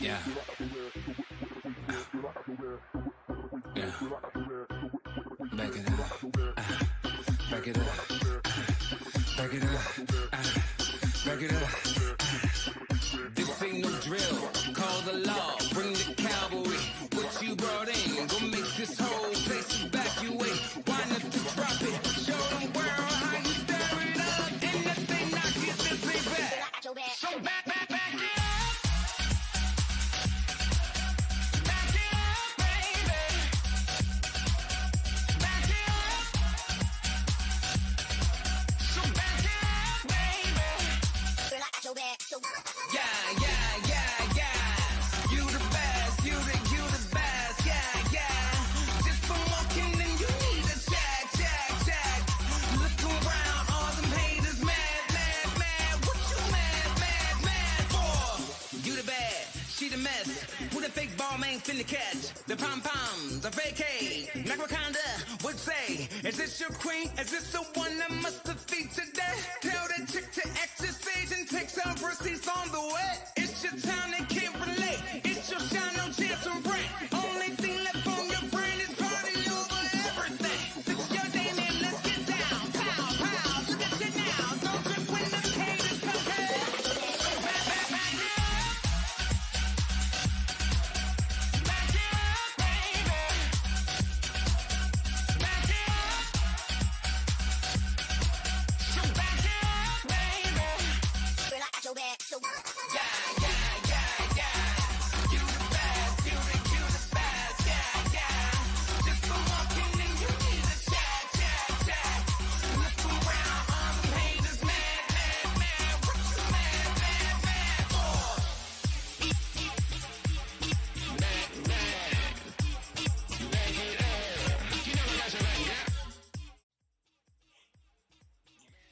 Yeah. Yeah. Back it up. Back it up. Back it up. Back it up. This ain't no drill. Call the law. Bring the cavalry. What you brought in. Gonna make this whole place evacuate. Wind up to drop it. Show them world how you stereo. ain't finna catch the pom-pom, the vacay. Like Wakanda would say, is this your queen? Is this the one that must defeat today? Tell that chick to exercise and take some proceeds on the way. It's your time, they can't relate. It's your shine, no chance to break. Only thing left on your brain is party over everything. This is your day, man, let's get down. Pow, pow, look at you now. Don't trip when the haters come here. Back it up. Back it up, baby. Back it up. So back it up, baby. Girl, I got your back, so yeah. You the best, you the best, yeah. Just for walking in, you need a chat. Look around, all the haters mad. What you mad for?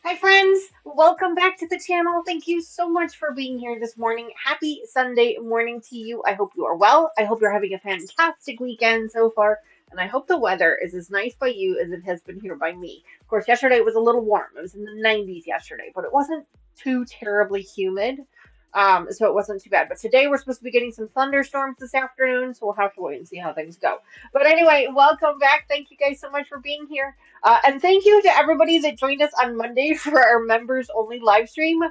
Hi friends, welcome back to the channel. Thank you so much for being here this morning. Happy Sunday morning to you. I hope you are well. I hope you're having a fantastic weekend so far. And I hope the weather is as nice by you as it has been here by me. Of course, yesterday it was a little warm. It was in the 90s yesterday, but it wasn't too terribly humid. So it wasn't too bad. But today we're supposed to be getting some thunderstorms this afternoon, so we'll have to wait and see how things go. But anyway, welcome back. Thank you guys so much for being here. And thank you to everybody that joined us on Monday for our members only live stream.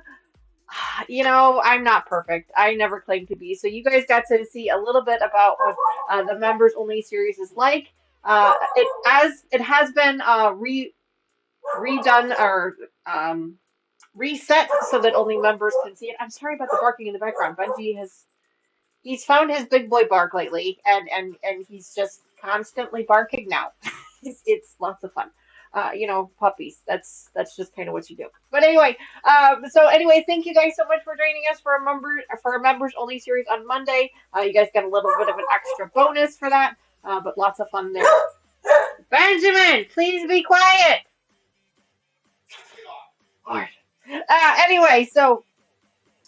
You know, I'm not perfect. I never claimed to be. So you guys got to see a little bit about what the members only series is like. It has been redone or reset so that only members can see it. I'm sorry about the barking in the background. Benji he's found his big boy bark lately, and he's just constantly barking now. It's lots of fun. You know, puppies. That's just kind of what you do. But anyway, thank you guys so much for joining us for a members only series on Monday. You guys got a little bit of an extra bonus for that, but lots of fun there. Benjamin, please be quiet. Lord. Anyway, so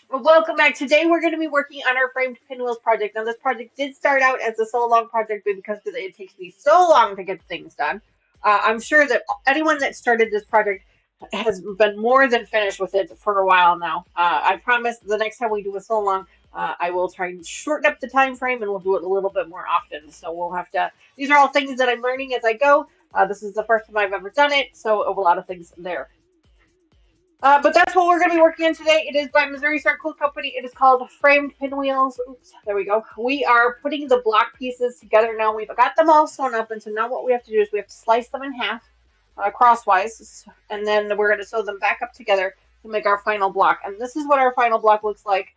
welcome back. Today we're going to be working on our Framed Pinwheels project. Now this project did start out as a so-long project, but because it takes me so long to get things done, I'm sure that anyone that started this project has been more than finished with it for a while now. I promise the next time we do a so-long, I will try and shorten up the time frame and we'll do it a little bit more often. So we'll have to, these are all things that I'm learning as I go. This is the first time I've ever done it, so a lot of things there. But that's what we're going to be working on today. It is by Missouri Star Quilt Co. It is called Framed Pinwheels. Oops, there we go. We are putting the block pieces together now. We've got them all sewn up, and so now what we have to do is we have to slice them in half crosswise, and then we're going to sew them back up together to make our final block. And this is what our final block looks like.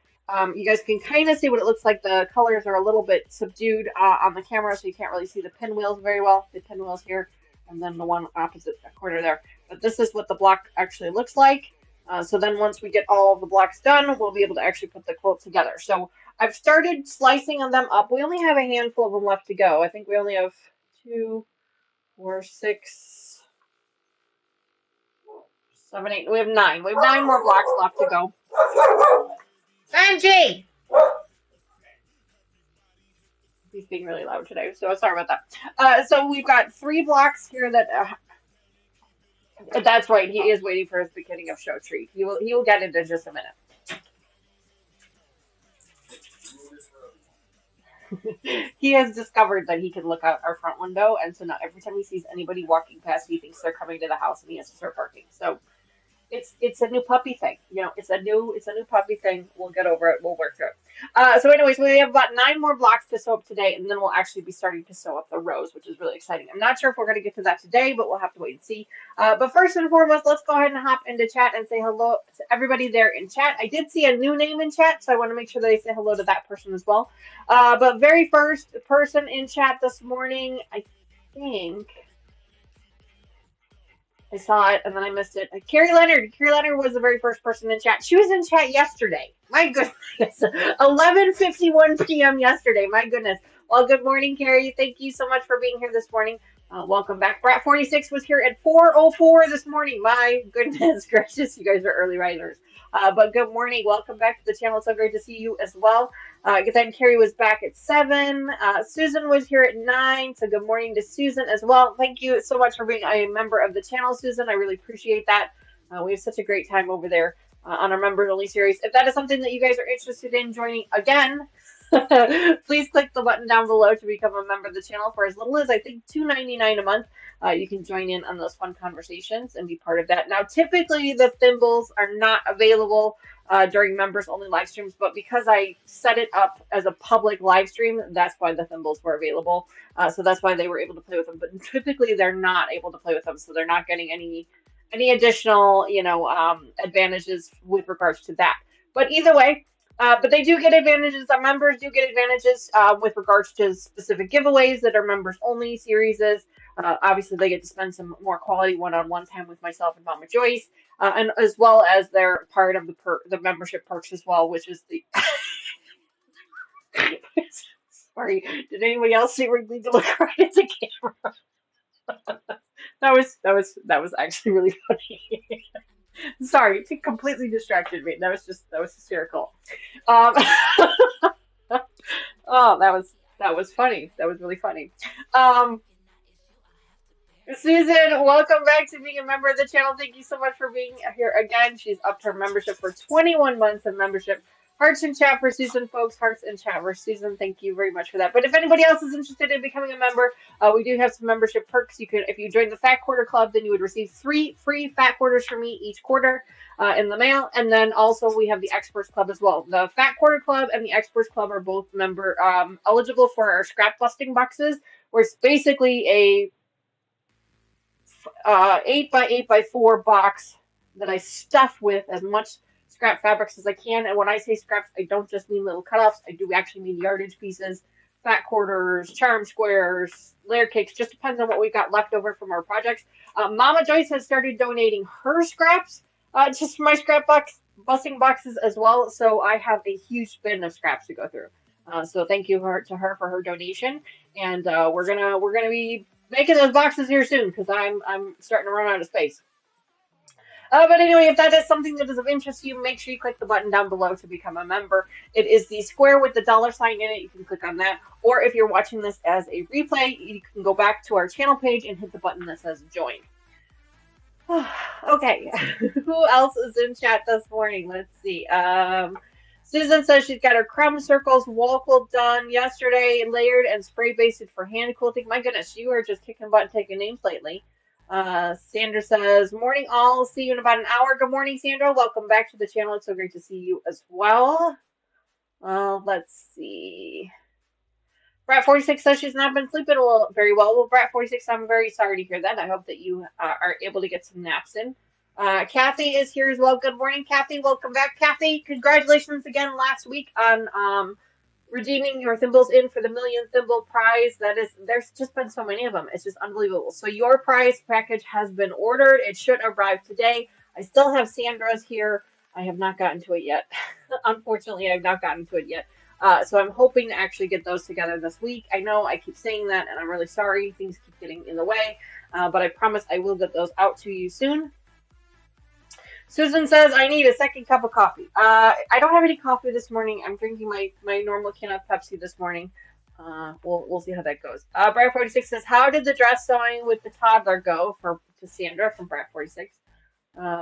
You guys can kind of see what it looks like. The colors are a little bit subdued on the camera, so you can't really see the pinwheels very well. The pinwheels here, and then the one opposite corner there. But this is what the block actually looks like. So then once we get all of the blocks done, we'll be able to actually put the quilt together. So I've started slicing them up. We only have a handful of them left to go. I think we only have 2, 4, 6, 7, 8. We have 9. We have 9 more blocks left to go. Benji! He's being really loud today, so sorry about that. So we've got 3 blocks here that... that's right. He is waiting for his beginning of show treat. He will get it in just a minute. He has discovered that he can look out our front window, and so now every time he sees anybody walking past, he thinks they're coming to the house, and he has to start barking. So it's a new puppy thing. You know, it's a new puppy thing. We'll get over it. We'll work through it. So anyways, we have about 9 more blocks to sew up today, and then we'll actually be starting to sew up the rows, which is really exciting. I'm not sure if we're going to get to that today, but we'll have to wait and see. But first and foremost, let's go ahead and hop into chat and say hello to everybody there in chat. I did see a new name in chat, so I want to make sure that I say hello to that person as well. But very first person in chat this morning, I think... I saw it and then I missed it. Carrie Leonard. Carrie Leonard was the very first person in chat. She was in chat yesterday. My goodness. 11:51 p.m. yesterday. My goodness. Well, good morning, Carrie. Thank you so much for being here this morning. Welcome back. Brat46 was here at 4:04 this morning. My goodness gracious, you guys are early risers. But good morning. Welcome back to the channel. So great to see you as well. Then Carrie was back at 7. Susan was here at 9. So good morning to Susan as well. Thank you so much for being a member of the channel, Susan. I really appreciate that. We have such a great time over there on our members only series. If that is something that you guys are interested in joining again, please click the button down below to become a member of the channel for as little as I think $2.99 a month. You can join in on those fun conversations and be part of that. Now, typically the thimbles are not available during members only live streams, but because I set it up as a public live stream, that's why the thimbles were available. So that's why they were able to play with them. But typically they're not able to play with them, so they're not getting any additional, advantages with regards to that. But either way, but they do get advantages. Our members do get advantages with regards to specific giveaways that are members only series. Obviously, they get to spend some more quality one-on-one time with myself and Mama Joyce, and as well as they're part of the membership perks as well, which is the. Sorry, did anybody else see Wrigley to look right at the camera? That was actually really funny. Sorry, it completely distracted me. That was hysterical. Um, oh, that was funny. That was really funny. Um, Susan, welcome back to being a member of the channel. Thank you so much for being here again. She's upped her membership for 21 months of membership. Hearts in chat for Susan, folks. Hearts in chat for Susan. Thank you very much for that. But if anybody else is interested in becoming a member, we do have some membership perks. You can, if you join the Fat Quarter Club, then you would receive 3 free Fat Quarters from me each quarter in the mail. And then also we have the Experts Club as well. The Fat Quarter Club and the Experts Club are both member eligible for our scrap busting boxes, where it's basically a 8 by 8 by 4 box that I stuff with as much scrap fabrics as I can. And when I say scraps, I don't just mean little cutoffs. I do actually mean yardage pieces, fat quarters, charm squares, layer cakes. Just depends on what we've got left over from our projects. Mama Joyce has started donating her scraps just for my scrap box busting boxes as well. So I have a huge bin of scraps to go through. So thank you to her for her donation. And we're gonna be making those boxes here soon because I'm starting to run out of space. But anyway, if that is something that is of interest to you, make sure you click the button down below to become a member. It is the square with the $sign in it. You can click on that. Or if you're watching this as a replay, you can go back to our channel page and hit the button that says join. Okay, who else is in chat this morning? Let's see. Susan says she's got her crumb circles wall quilt done yesterday, layered and spray basted for hand quilting. My goodness, you are just kicking butt and taking names lately. Sandra says, morning all, see you in about an hour. Good morning, Sandra. Welcome back to the channel. It's so great to see you as well. Let's see. Brat46 says she's not been sleeping very well. Well, Brat46, I'm very sorry to hear that. I hope that you are able to get some naps in. Kathy is here as well. Good morning, Kathy. Welcome back, Kathy. Congratulations again last week on redeeming your thimbles in for the million thimble prize. There's just been so many of them. It's just unbelievable. So your prize package has been ordered. It should arrive today. I still have Sandra's here. I have not gotten to it yet. Unfortunately, I've not gotten to it yet. So I'm hoping to actually get those together this week. I know I keep saying that, and I'm really sorry. Things keep getting in the way. But I promise I will get those out to you soon. Susan says, I need a second cup of coffee. I don't have any coffee this morning. I'm drinking my normal can of Pepsi this morning. We'll see how that goes. Brad46 says, how did the dress sewing with the toddler go to Sandra from Brad46?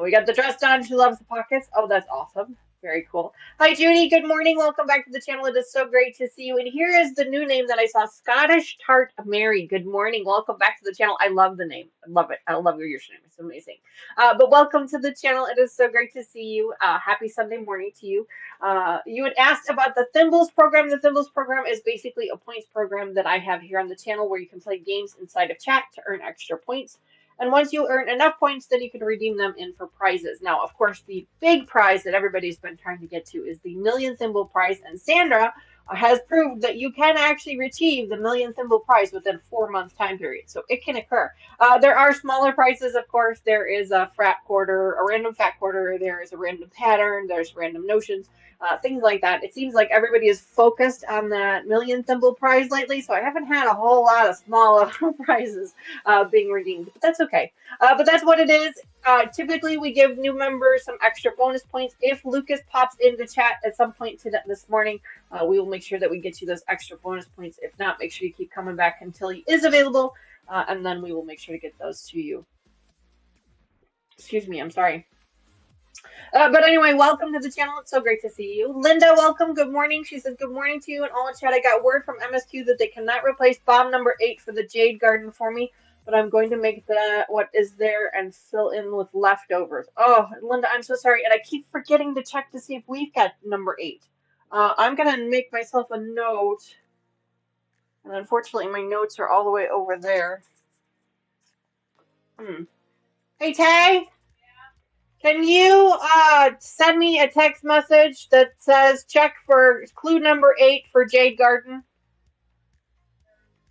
We got the dress done. She loves the pockets. Oh, that's awesome. Very cool. Hi, Judy. Good morning. Welcome back to the channel. It is so great to see you. And here is the new name that I saw, Scottish Tart Mary. Good morning. Welcome back to the channel. I love the name. I love it. I love your username. It's amazing. But welcome to the channel. It is so great to see you. Happy Sunday morning to you. You had asked about the Thimbles program. The Thimbles program is basically a points program that I have here on the channel where you can play games inside of chat to earn extra points. And once you earn enough points, then you can redeem them in for prizes. Now, of course, the big prize that everybody's been trying to get to is the Million Thimble prize. And Sandra has proved that you can actually achieve the million thimble prize within 4 month time period. So it can occur. There are smaller prizes, of course. There is a frat quarter, a random fat quarter. There is a random pattern. There's random notions, things like that. It seems like everybody is focused on that million thimble prize lately, so I haven't had a whole lot of small prizes being redeemed, but that's okay. But that's what it is. Typically, we give new members some extra bonus points. If Lucas pops into chat at some point this morning, we will make sure that we get you those extra bonus points. If not, make sure you keep coming back until he is available, and then we will make sure to get those to you. Excuse me, I'm sorry. But anyway, welcome to the channel. It's so great to see you. Linda, welcome. Good morning. She says good morning to you and all in chat. I got word from MSQ that they cannot replace bomb number 8 for the Jade Garden for me, but I'm going to make that what is there and fill in with leftovers. Oh, Linda, I'm so sorry. And I keep forgetting to check to see if we've got number 8. I'm going to make myself a note. And unfortunately, my notes are all the way over there. Hey, Tay? Can you send me a text message that says check for clue number 8 for Jade Garden?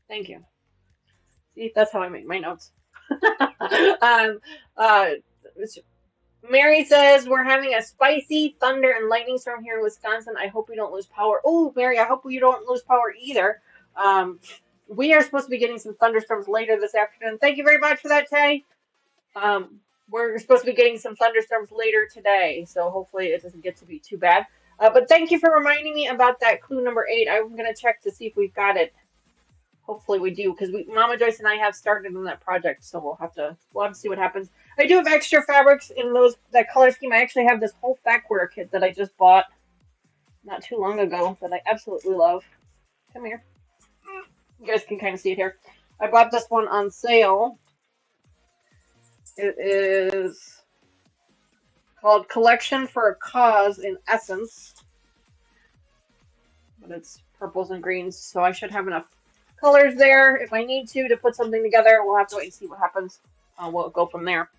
Thank you. See, that's how I make my notes. Mary says we're having a spicy thunder and lightning storm here in Wisconsin. I hope we don't lose power. Oh, Mary, I hope you don't lose power either. We are supposed to be getting some thunderstorms later this afternoon. Thank you very much for that, Tay. We're supposed to be getting some thunderstorms later today, so hopefully it doesn't get to be too bad. But thank you for reminding me about that clue number 8. I'm going to check to see if we've got it. Hopefully we do, because Mama Joyce and I have started on that project, so we'll have to see what happens. I do have extra fabrics in that color scheme. I actually have this whole fat quarter kit that I just bought not too long ago that I absolutely love. Come here. You guys can kind of see it here. I bought this one on sale. It is called Collection for a Cause in Essence. But it's purples and greens, so I should have enough colors there. If I need to put something together, we'll have to wait and see what happens. We'll go from there.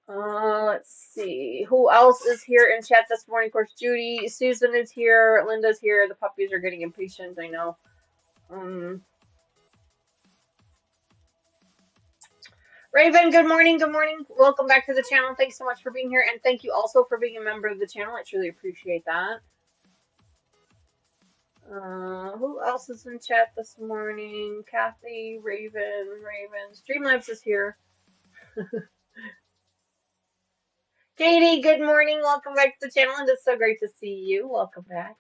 Let's see. Who else is here in chat this morning? Of course, Judy. Susan is here. Linda's here. The puppies are getting impatient, I know. Raven, good morning. Good morning. Welcome back to the channel. Thanks so much for being here. And thank you also for being a member of the channel. I truly appreciate that. Who else is in chat this morning? Kathy, Raven. Streamlabs is here. Katie, good morning. Welcome back to the channel. It is so great to see you. Welcome back.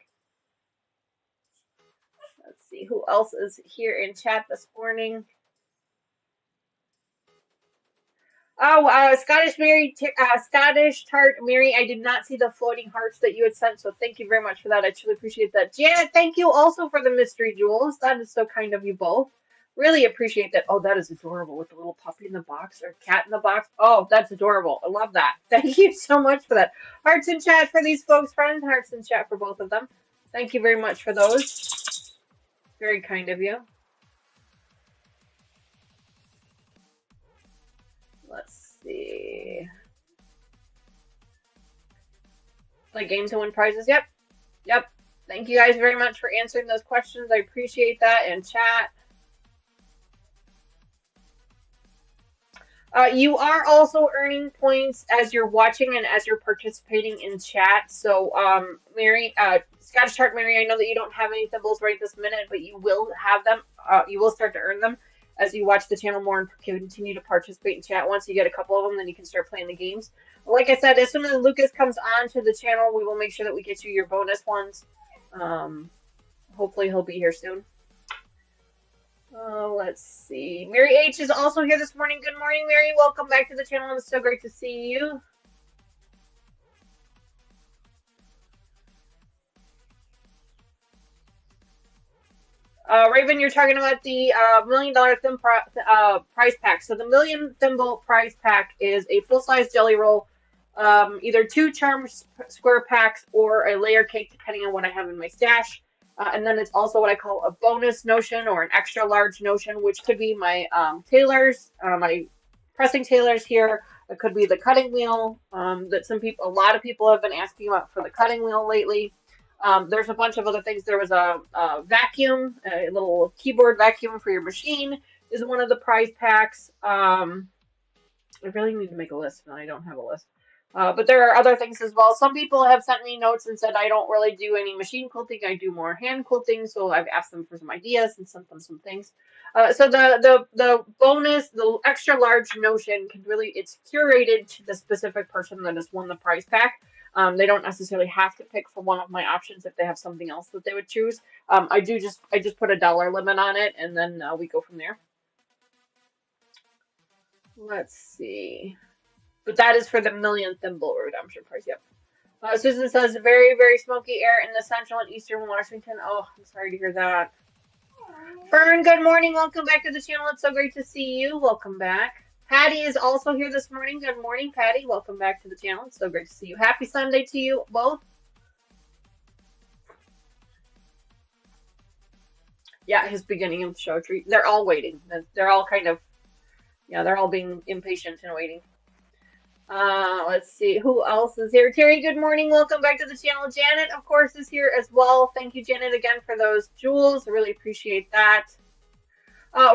Let's see who else is here in chat this morning. Oh, Scottish Tart Mary, I did not see the floating hearts that you had sent, so thank you very much for that. I truly appreciate that. Janet, thank you also for the mystery jewels. That is so kind of you both. Really appreciate that. Oh, that is adorable with the little puppy in the box or cat in the box. Oh, that's adorable. I love that. Thank you so much for that. Hearts in chat for these folks, friends. Hearts in chat for both of them. Thank you very much for those. Very kind of you. Let's see. Play games and win prizes. Yep. Thank you guys very much for answering those questions. I appreciate that in chat. You are also earning points as you're watching and as you're participating in chat. So, Mary, Scottish Tart Mary, I know that you don't have any thimbles right this minute, but you will have them. You will start to earn them as you watch the channel more and continue to participate in chat. Once you get a couple of them, then you can start playing the games. Like I said, as soon as Lucas comes on to the channel, we will make sure that we get you your bonus ones. Hopefully he'll be here soon. Let's see. Mary H is also here this morning. Good morning, Mary. Welcome back to the channel. It's so great to see you. Raven, you're talking about the $1 million thimble prize pack. So the million thimble prize pack is a full-size jelly roll, either 2 charm square packs or a layer cake, depending on what I have in my stash. And then it's also what I call a bonus notion or an extra large notion, which could be my tailors, my pressing tailors here, It could be the cutting wheel that a lot of people have been asking about for the cutting wheel lately. There's a bunch of other things. There was a vacuum, a little keyboard vacuum for your machine is one of the prize packs. I really need to make a list, and I don't have a list. But there are other things as well. Some people have sent me notes and said I don't really do any machine quilting. I do more hand quilting, so I've asked them for some ideas and sent them some things. So the bonus, the extra large notion can really, it's curated to the specific person that has won the prize pack. They don't necessarily have to pick from one of my options if they have something else that they would choose. I just put a dollar limit on it, and then we go from there. Let's see. But that is for the million thimble redemption price. Yep. Susan says very, very smoky air in the central and eastern Washington. Oh, I'm sorry to hear that. Fern, good morning. Welcome back to the channel. It's so great to see you. Welcome back. Patty is also here this morning. Good morning, Patty. Welcome back to the channel. It's so great to see you. Happy Sunday to you both. Yeah, his beginning of the show treat. They're all waiting. They're all kind of, yeah, they're all being impatient and waiting. Let's see who else is here. Terry, good morning. Welcome back to the channel. Janet, of course, is here as well. Thank you, Janet, again for those jewels. I really appreciate that.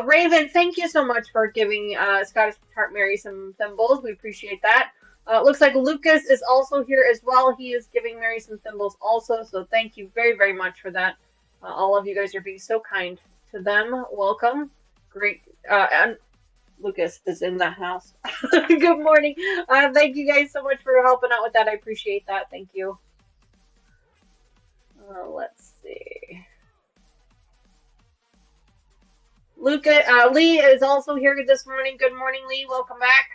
Raven, thank you so much for giving Scottish Heart Mary some thimbles. We appreciate that. Looks like Lucas is also here as well. He is giving Mary some thimbles also. So thank you very, very much for that. All of you guys are being so kind to them. Welcome. Great. And Lucas is in the house. Good morning. Thank you guys so much for helping out with that. I appreciate that. Thank you. Let's see. Lee is also here this morning. Good morning, Lee. Welcome back.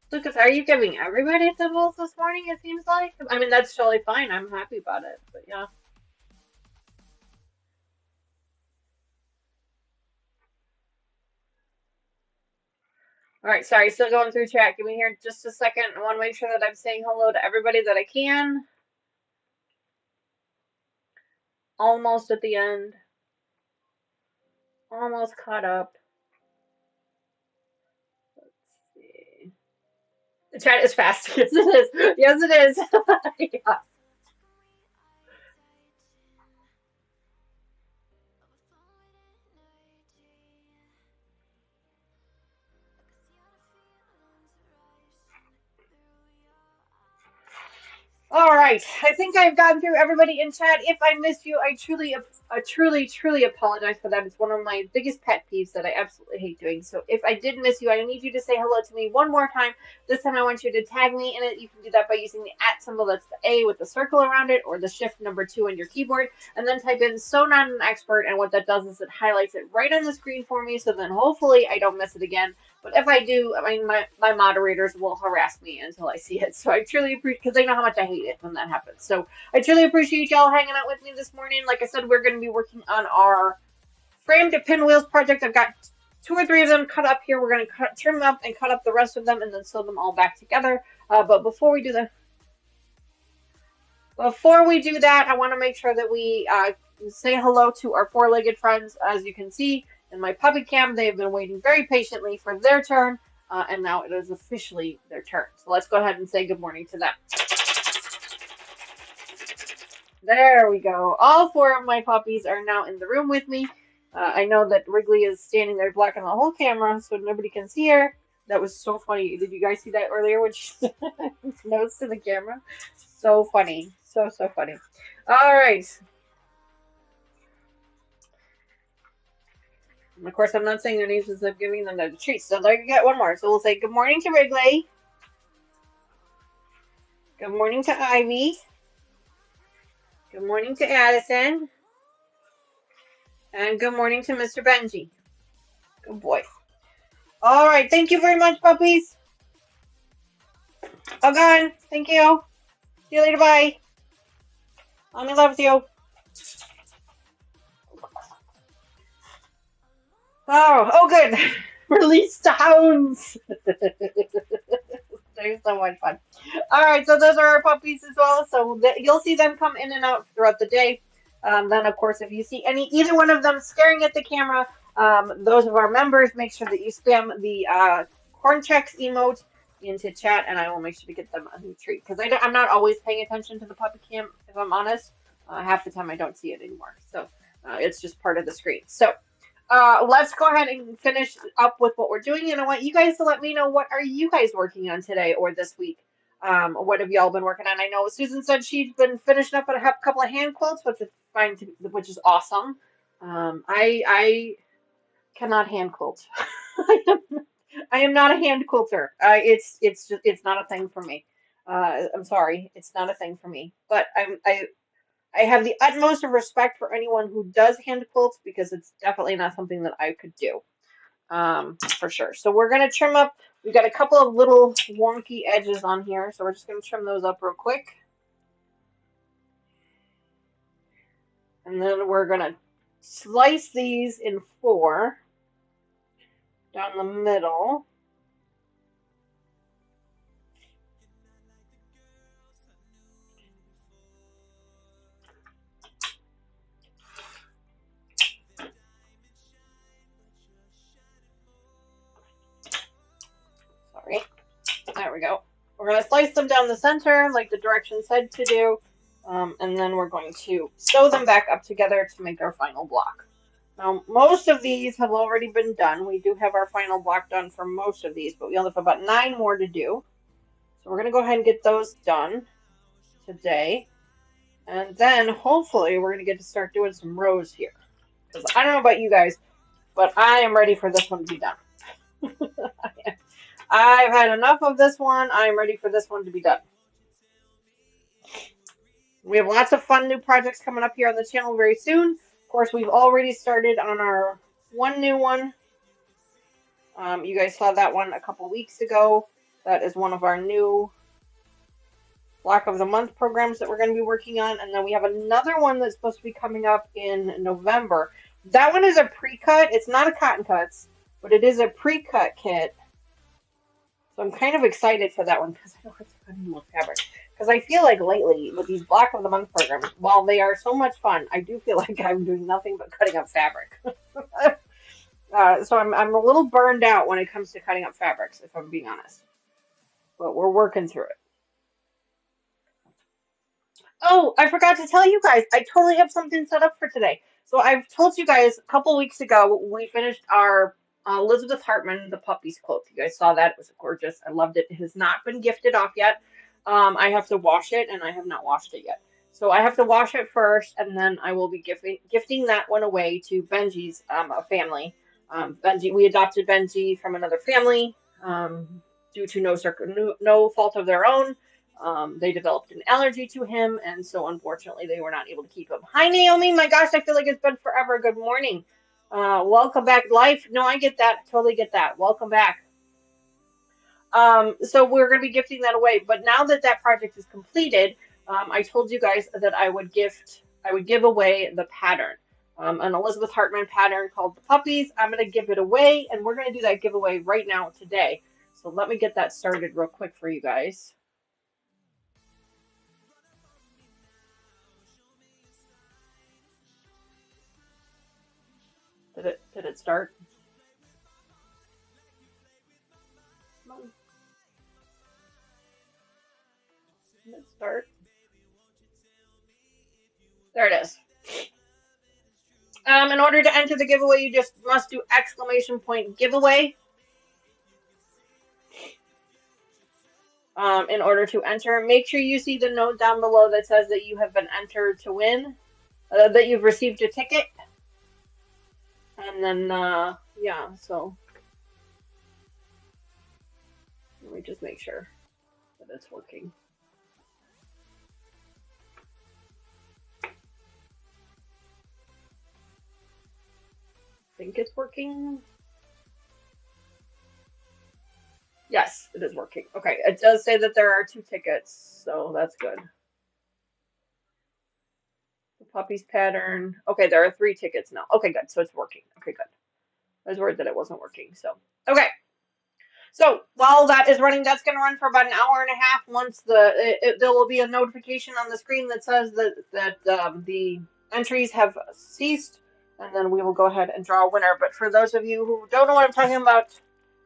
Lucas, are you giving everybody thimbles this morning, it seems like? I mean, that's totally fine. I'm happy about it, but yeah. All right, sorry, still going through chat. Give me here just a second. I want to make sure that I'm saying hello to everybody that I can. Almost at the end. Almost caught up. Let's see. The chat is fast. Yes, it is. Yes, it is. Yeah. All right, I think I've gotten through everybody in chat. If I missed you, I truly apologize for that. It's one of my biggest pet peeves that I absolutely hate doing. So if I did miss you, I need you to say hello to me one more time. This time I want you to tag me in it. You can do that by using the @ symbol, that's the A with the circle around it, or the shift number 2 on your keyboard, and then type in "so not an expert," and what that does is it highlights it right on the screen for me, so then hopefully I don't miss it again. But if I do, I mean, my moderators will harass me until I see it. So I truly appreciate, because they know how much I hate it when that happens. So I truly appreciate y'all hanging out with me this morning. Like I said, we're going to be working on our Framed Pinwheels project. I've got 2 or 3 of them cut up here. We're going to trim them up and cut up the rest of them and then sew them all back together. But before we do that, I want to make sure that we say hello to our 4-legged friends. As you can see in my puppy cam, they have been waiting very patiently for their turn, and now it is officially their turn. So let's go ahead and say good morning to them. There we go. All 4 of my puppies are now in the room with me. I know that Wrigley is standing there blocking the whole camera so nobody can see her. That was so funny. Did you guys see that earlier when she nose to the camera? So funny. So funny. All right. And of course, I'm not saying their names as I'm giving them the treats. So there you get one more. So we'll say good morning to Wrigley. Good morning to Ivy. Good morning to Addison. And good morning to Mr. Benji. Good boy. All right. Thank you very much, puppies. All gone. Thank you. See you later. Bye. Mommy loves you. Oh, good. Release the hounds. They're so much fun. All right, so those are our puppies as well. So you'll see them come in and out throughout the day. Then, of course, if you see either one of them staring at the camera, those of our members, make sure that you spam the corn checks emote into chat, and I will make sure to get them a new treat. Because I'm not always paying attention to the puppy cam, if I'm honest. Half the time I don't see it anymore. So it's just part of the screen. So let's go ahead and finish up with what we're doing, and I want you guys to let me know, what are you guys working on today or this week. What have y'all been working on? I know Susan said she's been finishing up a couple of hand quilts, which is fine, which is awesome. I cannot hand quilt. I am not a hand quilter. It's not a thing for me. I'm sorry, it's not a thing for me. But I have the utmost of respect for anyone who does hand quilts, because it's definitely not something that I could do, for sure. So we're gonna trim up. We've got a couple of little wonky edges on here, so we're just gonna trim those up real quick, and then we're gonna slice these in 4 down the middle. Sorry. There we go. We're going to slice them down the center like the directions said to do, and then we're going to sew them back up together to make our final block. Now, most of these have already been done. We do have our final block done for most of these, but we only have about 9 more to do. So we're going to go ahead and get those done today. And then, hopefully, we're going to get to start doing some rows here. Because I don't know about you guys, but I am ready for this one to be done. I've had enough of this one. I'm ready for this one to be done. We have lots of fun new projects coming up here on the channel very soon. Of course, we've already started on our one new one. You guys saw that one a couple weeks ago. That is one of our new Block of the Month programs that we're going to be working on. And then we have another one that's supposed to be coming up in November. That one is a pre-cut. It's not a cotton cuts, but it is a pre-cut kit. So I'm kind of excited for that one, because I know it's cutting more fabric. Because I feel like lately, with these Block of the Month programs, while they are so much fun, I do feel like I'm doing nothing but cutting up fabric. So I'm a little burned out when it comes to cutting up fabrics, if I'm being honest. But we're working through it. Oh, I forgot to tell you guys, I totally have something set up for today. So I've told you guys a couple weeks ago, we finished our Elizabeth Hartman, the puppies quilt. You guys saw that. It was gorgeous. I loved it. It has not been gifted off yet. I have to wash it, and I have not washed it yet. So I have to wash it first, and then I will be gifting that one away to Benji's family. Benji, we adopted Benji from another family due to no fault of their own. They developed an allergy to him, and so unfortunately they were not able to keep him. Hi, Naomi. My gosh, I feel like it's been forever. Good morning. Welcome back. Life. No, I get that. Totally get that. Welcome back. So we're going to be gifting that away. But now that that project is completed, I told you guys that I would give away the pattern. An Elizabeth Hartman pattern called the Puppies. I'm going to give it away, and we're going to do that giveaway right now today. So let me get that started real quick for you guys. Did it start? Come on. Did it start? There it is. In order to enter the giveaway, you just must do !giveaway. In order to enter, make sure you see the note down below that says that you have been entered to win, that you've received a ticket. And then, yeah, so let me just make sure that it's working. I think it's working. Yes, it is working. Okay, it does say that there are 2 tickets, so that's good. The puppies pattern. Okay, there are 3 tickets now. Okay, good. So it's working. Okay, good. I was worried that it wasn't working. So, okay. So while that is running, that's going to run for about an hour and a half. Once there will be a notification on the screen that says that the entries have ceased, and then we will go ahead and draw a winner. But for those of you who don't know what I'm talking about,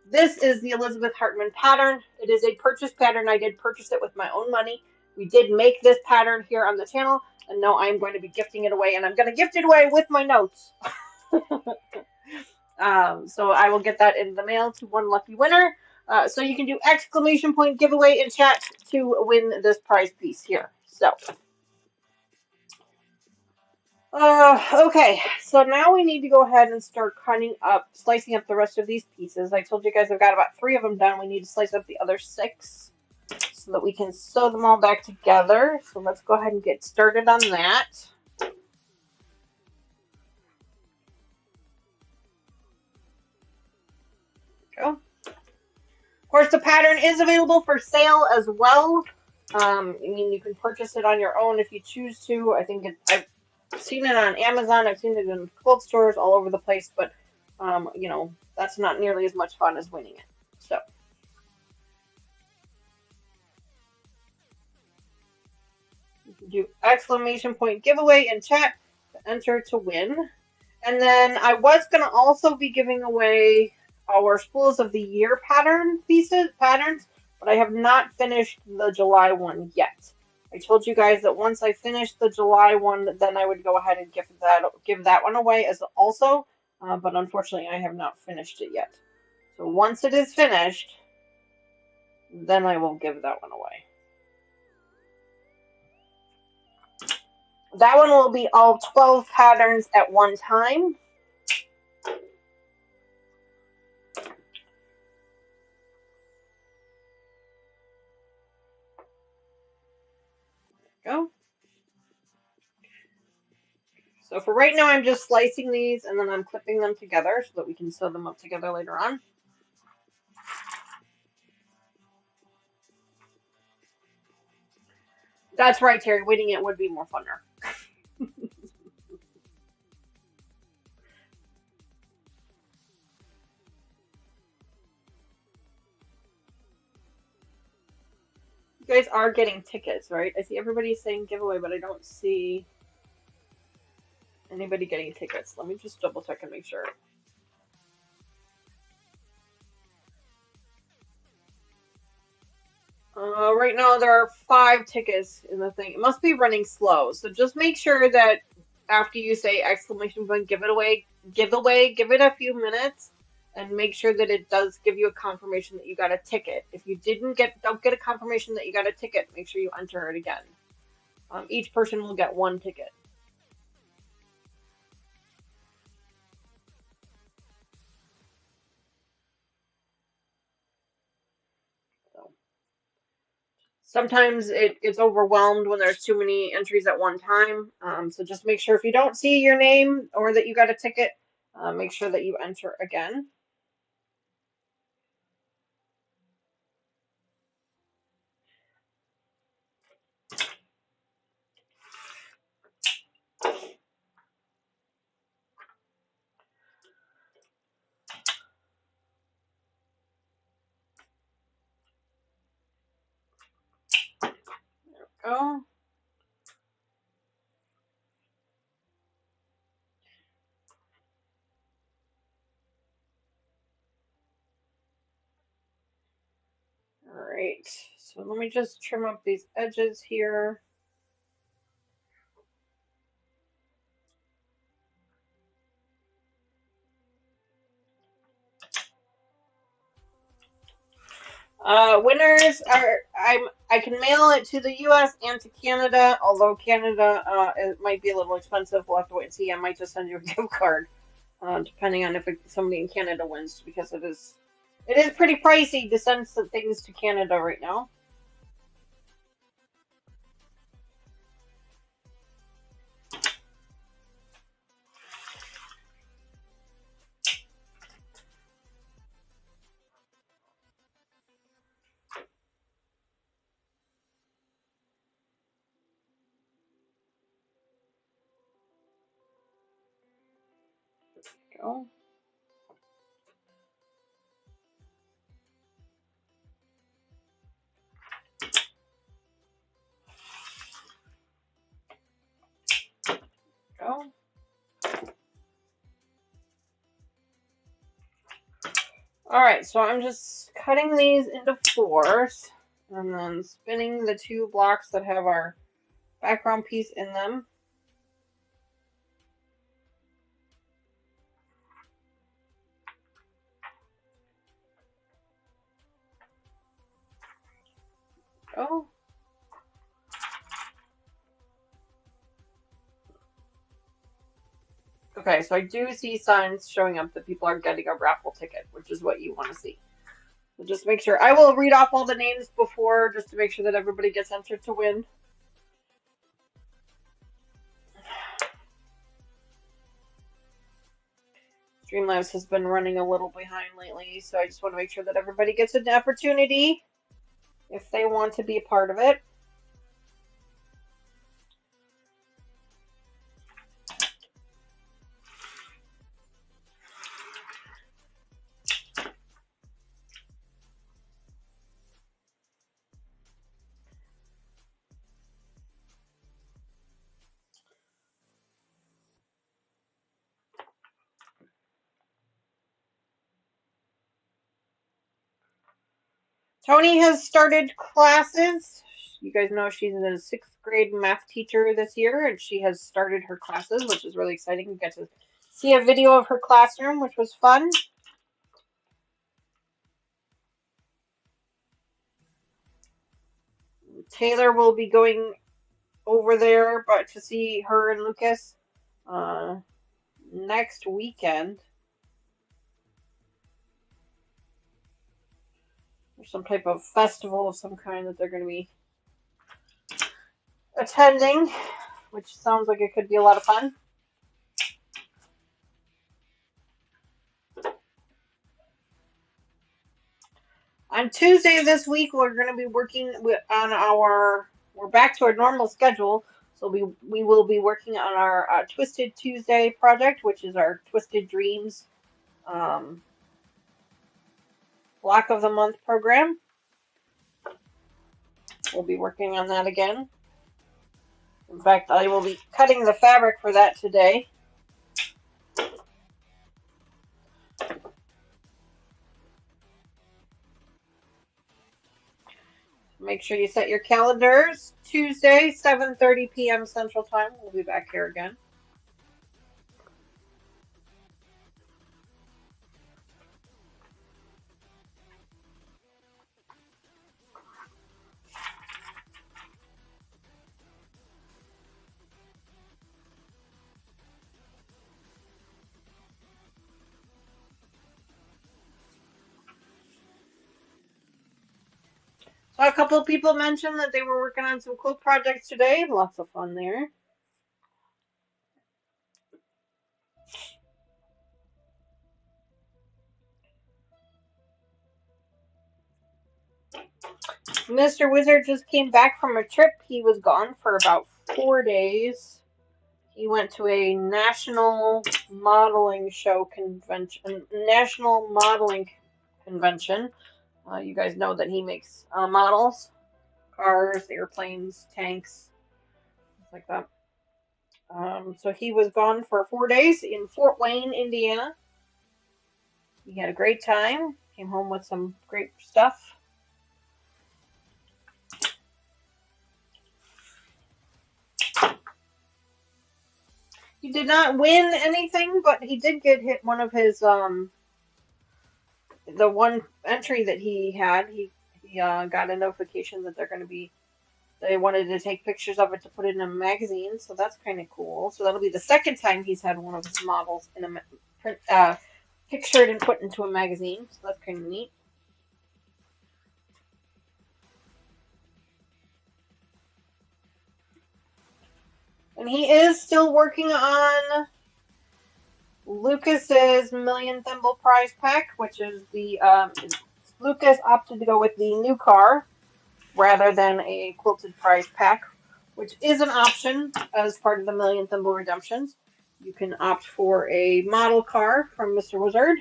this is the Elizabeth Hartman pattern. It is a purchase pattern. I did purchase it with my own money. We did make this pattern here on the channel, and now I'm going to be gifting it away, and I'm going to gift it away with my notes. So I will get that in the mail to one lucky winner. So you can do exclamation point giveaway in chat to win this prize piece here. So, okay. So now we need to go ahead and start slicing up the rest of these pieces. I told you guys I've got about 3 of them done. We need to slice up the other 6 so that we can sew them all back together. So let's go ahead and get started on that. Go. Of course, the pattern is available for sale as well. I mean, you can purchase it on your own if you choose to. I've seen it on Amazon. I've seen it in quilt stores all over the place, but you know, that's not nearly as much fun as winning it. So you can do exclamation point giveaway in chat to enter to win. And then I was going to also be giving away our Spools of the Year patterns, but I have not finished the July one yet. I told you guys that once I finished the July one, then I would go ahead and give that one away as also, but unfortunately I have not finished it yet. So once it is finished, then I will give that one away. That one will be all 12 patterns at one time. Go. So for right now, I'm just slicing these and then I'm clipping them together so that we can sew them up together later on. That's right, Terry. Waiting it would be more funner. You guys are getting tickets, right? I see everybody saying giveaway, but I don't see anybody getting tickets. Let me just double check and make sure. Right now there are 5 tickets in the thing. It must be running slow. So just make sure that after you say exclamation point giveaway, give it a few minutes and make sure that it does give you a confirmation that you got a ticket. If you don't get a confirmation that you got a ticket, make sure you enter it again. Each person will get 1 ticket. Sometimes it's overwhelmed when there's too many entries at one time. So just make sure if you don't see your name or that you got a ticket, make sure that you enter again. Go. All right, so let me just trim up these edges here. Winners are I can mail it to the U.S. and to Canada. Although Canada it might be a little expensive. We'll have to wait and see. I might just send you a gift card, depending on if somebody in Canada wins, because it is pretty pricey to send some things to Canada right now. Go. Alright, so I'm just cutting these into fours and then spinning the two blocks that have our background piece in them. Oh. Okay, so I do see signs showing up that people are getting a raffle ticket, which is what you want to see. So just make sure. I will read off all the names before, just to make sure that everybody gets entered to win. Streamlabs has been running a little behind lately, so I just want to make sure that everybody gets an opportunity if they want to be a part of it. Tony has started classes. You guys know she's a 6th grade math teacher this year, and she has started her classes, which is really exciting. You get to see a video of her classroom, which was fun. Taylor will be going over there, but to see her and Lucas next weekend. There's some type of festival of some kind that they're going to be attending, which sounds like it could be a lot of fun. On Tuesday this week, we're going to be working on we're back to our normal schedule. So we will be working on our Twisted Tuesday project, which is our Twisted Dreams block of the month program. We'll be working on that again. In fact, I will be cutting the fabric for that today. Make sure you set your calendars. Tuesday, 7:30 p.m. Central Time. We'll be back here again. So a couple of people mentioned that they were working on some quilt projects today. Lots of fun there. Mr. Wizard just came back from a trip. He was gone for about 4 days. He went to a national modeling convention. You guys know that he makes models, cars, airplanes, tanks, things like that. So he was gone for 4 days in Fort Wayne, Indiana. He had a great time. Came home with some great stuff. He did not win anything, but he did get hit one of his the one entry that he had. He got a notification that they wanted to take pictures of it to put it in a magazine, so that's kind of cool. So that'll be the second time he's had one of his models in a pictured and put into a magazine. So that's kind of neat. And he is still working on Lucas's Million Thimble Prize Pack, which is the Lucas opted to go with the new car rather than a quilted prize pack, which is an option as part of the Million Thimble Redemptions. You can opt for a model car from Mr. Wizard.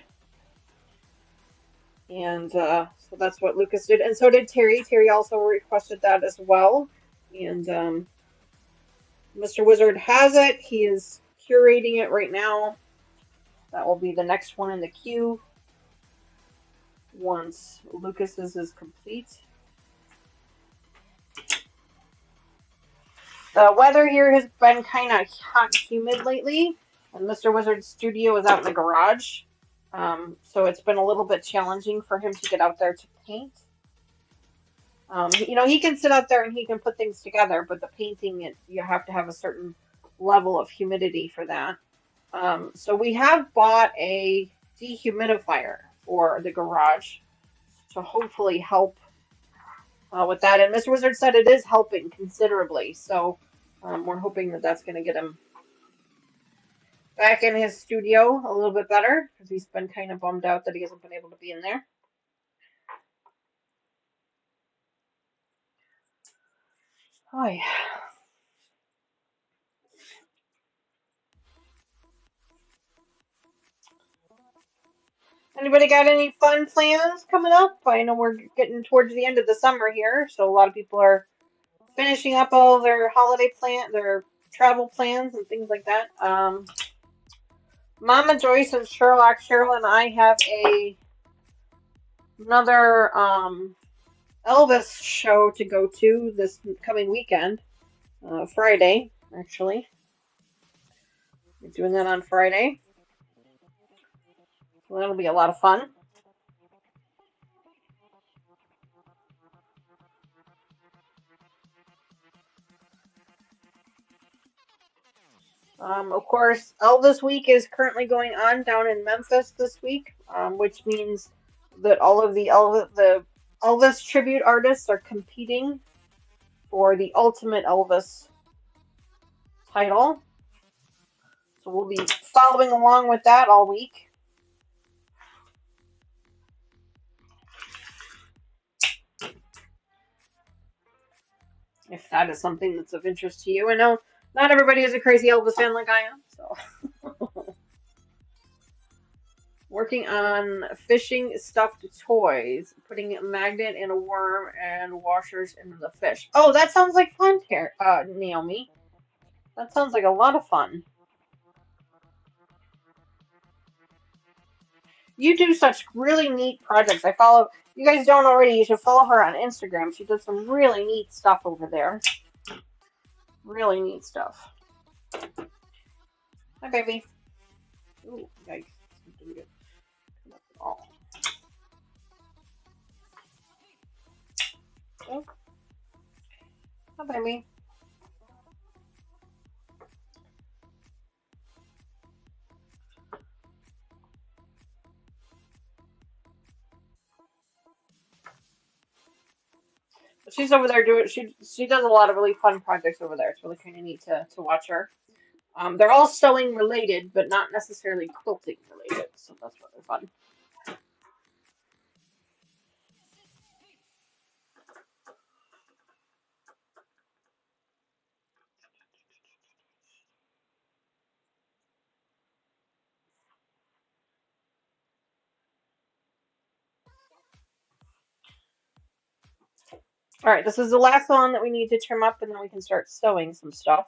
And so that's what Lucas did. And so did Terry. Terry also requested that as well. And Mr. Wizard has it. He is curating it right now. That will be the next one in the queue. once Lucas's is complete. The weather here has been kind of hot and humid lately, and Mr. Wizard's studio is out in the garage. So it's been a little bit challenging for him to get out there to paint. You know, he can sit out there and he can put things together, but the painting, you have to have a certain level of humidity for that. So we have bought a dehumidifier for the garage to hopefully help with that. And Mr. Wizard said it is helping considerably. So we're hoping that that's going to get him back in his studio a little bit better because he's been kind of bummed out that he hasn't been able to be in there. Oh, yeah. Anybody got any fun plans coming up? I know we're getting towards the end of the summer here, so a lot of people are finishing up all their holiday their travel plans and things like that. Mama Joyce and Sherlock, Cheryl and I have another Elvis show to go to this coming weekend, Friday actually. We're doing that on Friday, so that'll be a lot of fun. Of course, Elvis Week is currently going on down in Memphis this week, which means that all of the Elvis tribute artists are competing for the Ultimate Elvis title. So we'll be following along with that all week. If that is something that's of interest to you. I know not everybody is a crazy Elvis fan like I am, so. Working on fishing stuffed toys, putting a magnet in a worm and washers into the fish. Oh, that sounds like fun, Naomi. That sounds like a lot of fun. You do such really neat projects. You guys don't already, you should follow her on Instagram. She does some really neat stuff over there. Really neat stuff. Hi, baby. Ooh, yikes. Oh. Oh. Hi, baby. She's over there doing. She does a lot of really fun projects over there. It's really kind of neat to watch her. They're all sewing related, but not necessarily quilting related. So that's really fun. All right, this is the last one that we need to trim up, and then we can start sewing some stuff.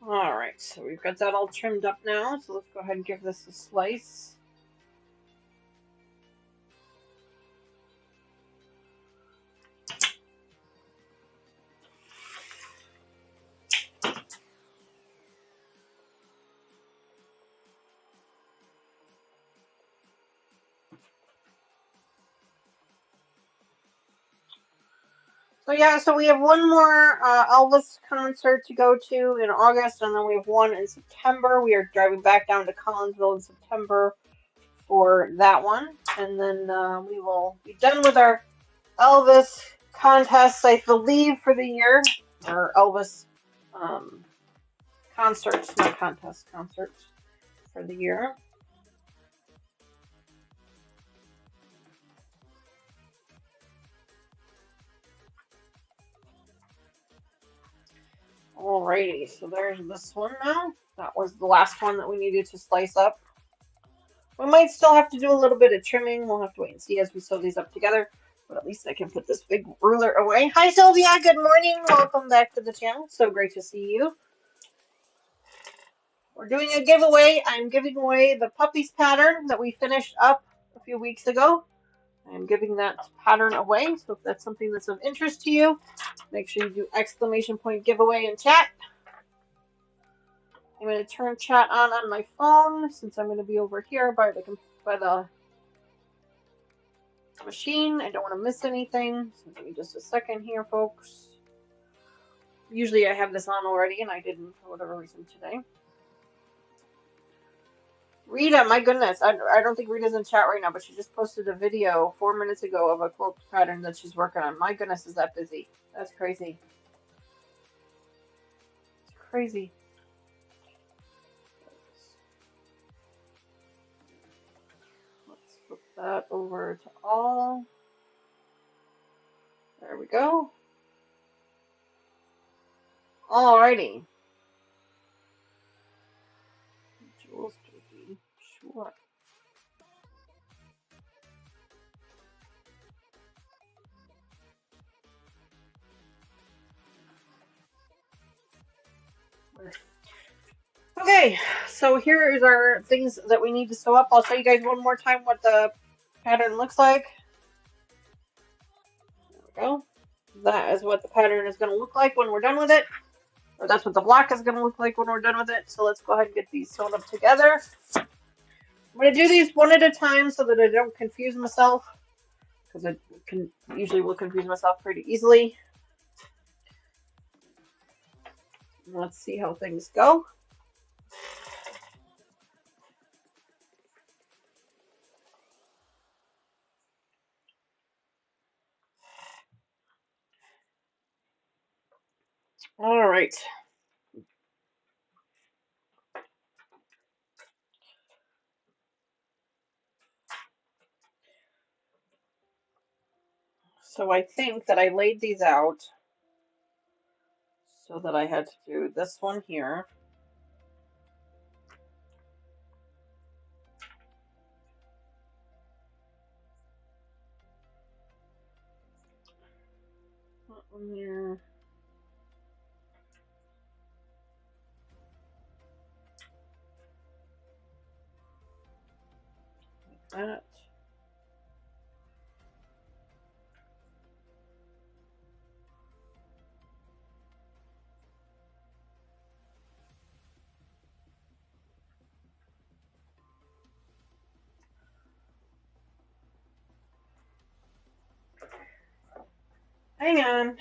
All right, so we've got that all trimmed up now. So let's go ahead and give this a slice. So yeah, so we have one more Elvis concert to go to in August, and then we have one in September. We are driving back down to Collinsville in September for that one, and then we will be done with our Elvis contests, I believe, for the year, or Elvis concerts, not contests, concerts for the year. Alrighty, so there's this one now. That was the last one that we needed to slice up. We might still have to do a little bit of trimming. We'll have to wait and see as we sew these up together. But at least I can put this big ruler away. Hi, Sylvia. Good morning. Welcome back to the channel. So great to see you. We're doing a giveaway. I'm giving away the puppies pattern that we finished up a few weeks ago. I'm giving that pattern away. So if that's something that's of interest to you, make sure you do exclamation point giveaway in chat. I'm going to turn chat on my phone since I'm going to be over here by the machine. I don't want to miss anything. So give me just a second here, folks. Usually I have this on already, and I didn't for whatever reason today. Rita, my goodness. I don't think Rita's in chat right now, but she just posted a video 4 minutes ago of a quilt pattern that she's working on. My goodness, is that busy. That's crazy. It's crazy. Let's flip that over to all. There we go. Alrighty. Jules, sure. Okay, so here is our things that we need to sew up. I'll show you guys one more time what the pattern looks like. There we go. That is what the pattern is going to look like when we're done with it. Or that's what the block is going to look like when we're done with it. So let's go ahead and get these sewn up together. I'm going to do these one at a time so that I don't confuse myself. Because I usually will confuse myself pretty easily. Let's see how things go. All right. So I think that I laid these out so that I had to do this one here. That one there. Like that. Hang on.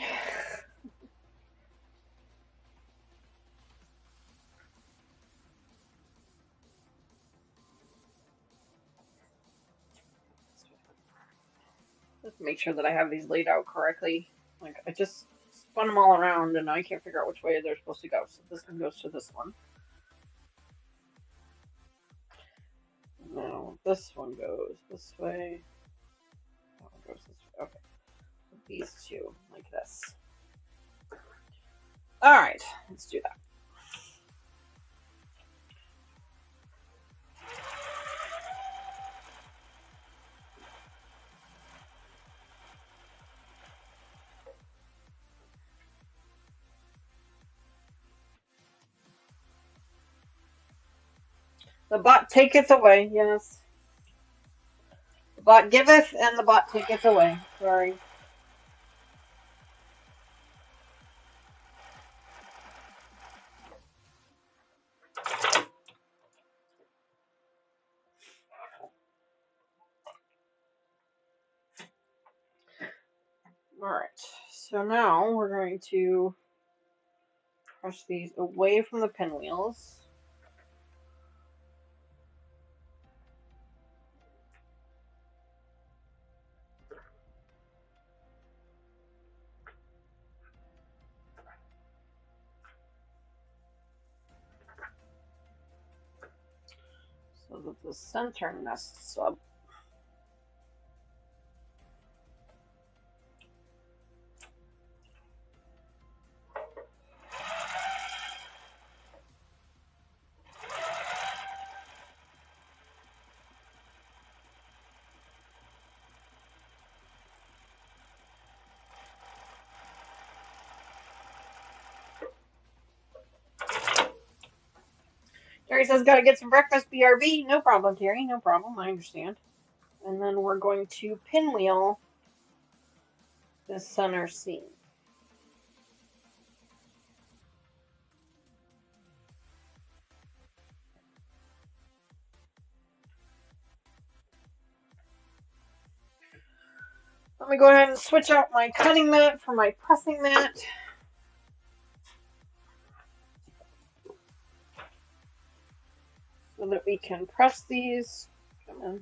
Just make sure that I have these laid out correctly. Like, I just spun them all around and I can't figure out which way they're supposed to go. So this one goes to this one. No, this one goes this way. That one goes this way. Okay. These two, like this. Alright, let's do that. The bot taketh away, yes. The bot giveth and the bot taketh away. Sorry. Alright, so now we're going to push these away from the pinwheels. the center nests up. Terry says, gotta get some breakfast, BRB. No problem, Terry. No problem. I understand. And then we're going to pinwheel the center seam. Let me go ahead and switch out my cutting mat for my pressing mat. So that we can press these. Come in.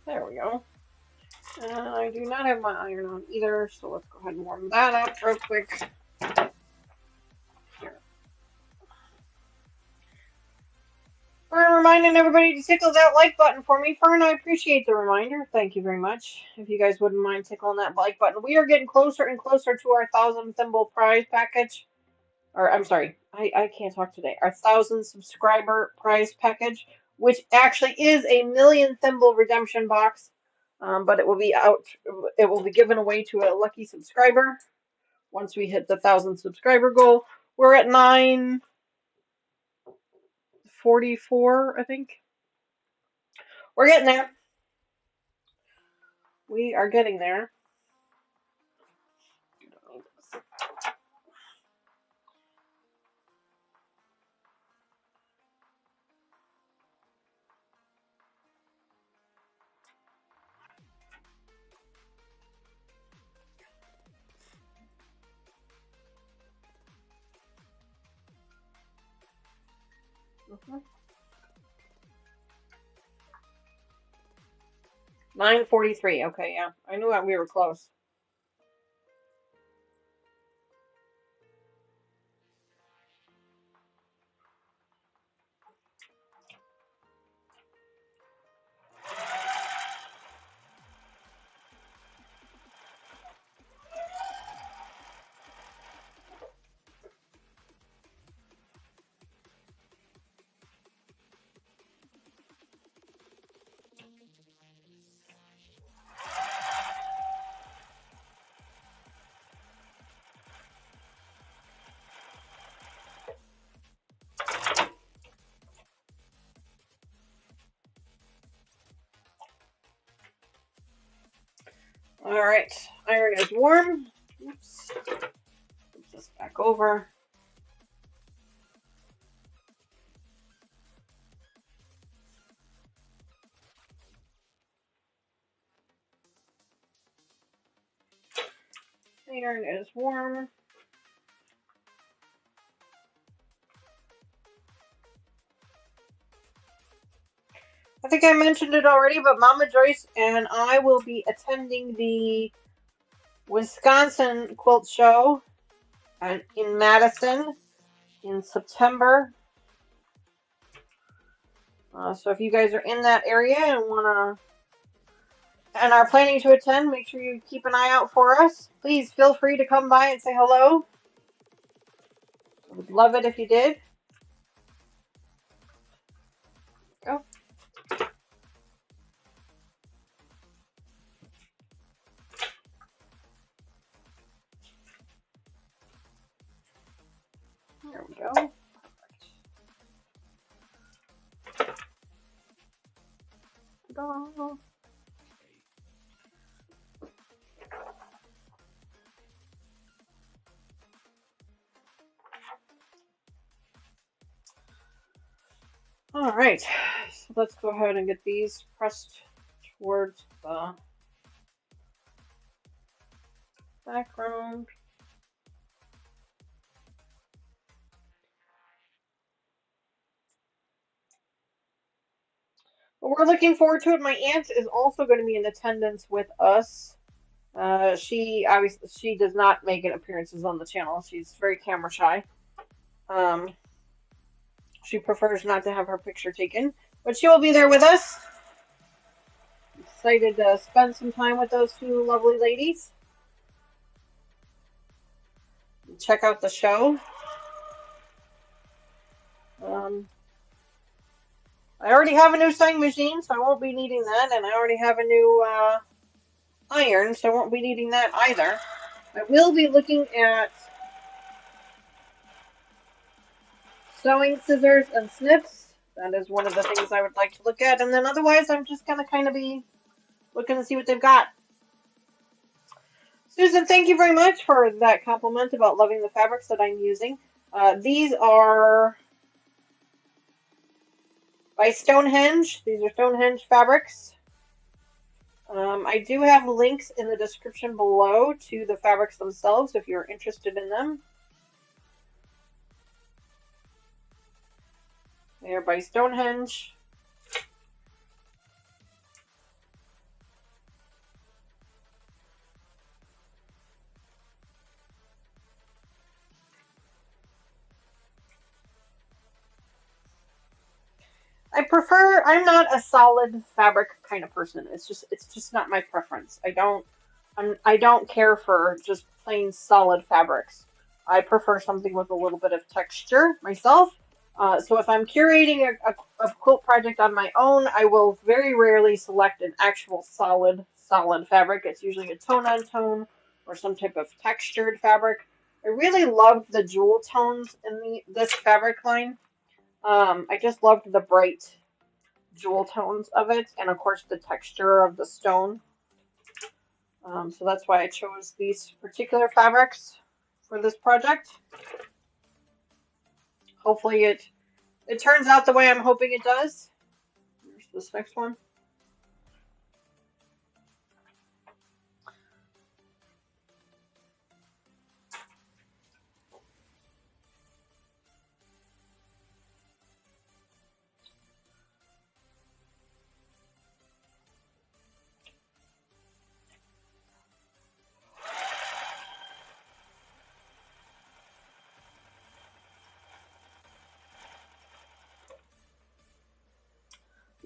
There we go. I do not have my iron on either, so let's go ahead and warm that up real quick. Here. Fern reminding everybody to tickle that like button for me. Fern, I appreciate the reminder. Thank you very much. If you guys wouldn't mind tickling that like button. We are getting closer and closer to our 1,000 thimble prize package. Or, I'm sorry, I can't talk today. Our 1,000 subscriber prize package, which actually is a 1,000,000 thimble redemption box. But it will be out. It will be given away to a lucky subscriber once we hit the 1,000 subscriber goal. We're at 944, I think. We're getting there. We are getting there. Mm-hmm. 943. Okay, yeah. I knew that we were close. All right, iron is warm. Oops. Put this back over. Iron is warm. I think I mentioned it already, but Mama Joyce and I will be attending the Wisconsin Quilt Show in Madison in September. So if you guys are in that area and are planning to attend, make sure you keep an eye out for us. Please feel free to come by and say hello. I would love it if you did. Go. There we go. Go. All right, so let's go ahead and get these pressed towards the background. But we're looking forward to it. My aunt is also going to be in attendance with us She does not make appearances on the channel. She's very camera shy. Um, she prefers not to have her picture taken, but she will be there with us. Excited to spend some time with those two lovely ladies. Check out the show. I already have a new sewing machine, so I won't be needing that, and I already have a new iron, so I won't be needing that either. I will be looking at sewing scissors and snips. That is one of the things I would like to look at, and then otherwise I'm just going to kind of be looking to see what they've got. Susan, thank you very much for that compliment about loving the fabrics that I'm using. These are by Stonehenge. These are Stonehenge fabrics. I do have links in the description below to the fabrics themselves if you're interested in them. They are by Stonehenge. I'm not a solid fabric kind of person. It's just not my preference. I don't care for just plain solid fabrics. I prefer something with a little bit of texture myself. So if I'm curating a quilt project on my own, I will very rarely select an actual solid fabric. It's usually a tone-on-tone or some type of textured fabric. I really loved the jewel tones in this fabric line. I just loved the bright jewel tones of it, and of course the texture of the stone. So that's why I chose these particular fabrics for this project. Hopefully it turns out the way I'm hoping it does. Here's this next one.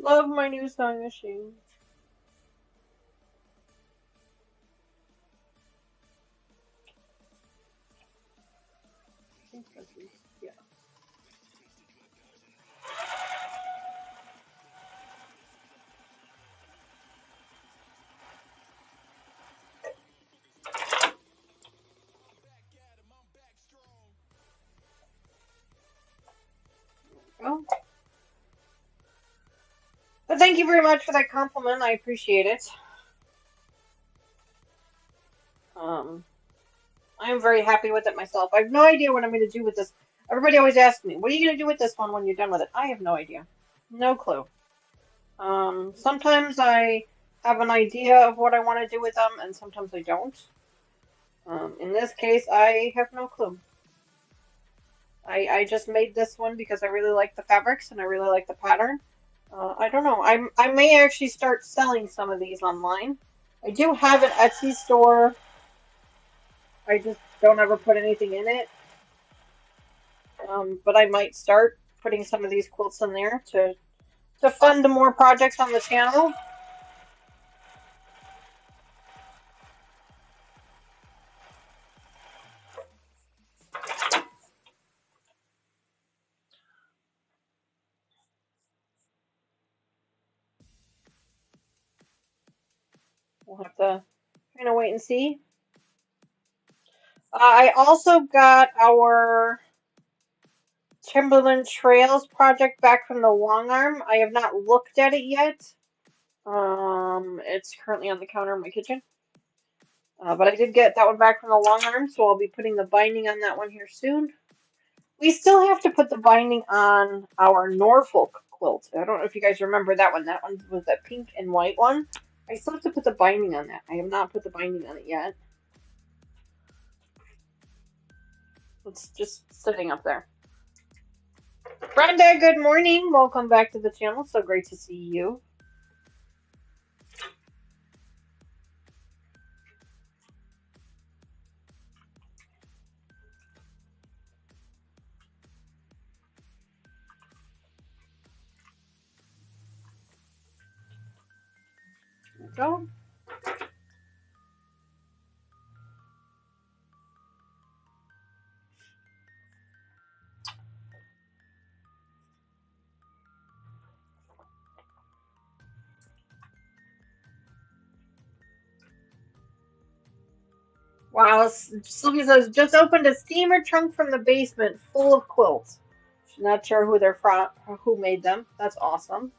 Love my new sewing machine. I think this is, yeah. Oh. But thank you very much for that compliment. I appreciate it. I am very happy with it myself. I have no idea what I'm going to do with this. Everybody always asks me, what are you going to do with this one when you're done with it? I have no idea. No clue. Sometimes I have an idea of what I want to do with them, and sometimes I don't. In this case, I have no clue. I just made this one because I really like the fabrics and I really like the pattern. I don't know. I may actually start selling some of these online. I do have an Etsy store. I just don't ever put anything in it. But I might start putting some of these quilts in there to fund more projects on the channel. We'll have to kind of wait and see. I also got our Timberland Trails project back from the long arm. I have not looked at it yet. It's currently on the counter in my kitchen. But I did get that one back from the long arm, so I'll be putting the binding on that one here soon. We still have to put the binding on our Norfolk quilt. I don't know if you guys remember that one. That one was that pink and white one. I still have to put the binding on that. I have not put the binding on it yet. It's just sitting up there. Brenda, good morning. Welcome back to the channel. So great to see you. Good job. Wow, Sylvia says, just opened a steamer trunk from the basement full of quilts. She's not sure who they're from, who made them. That's awesome.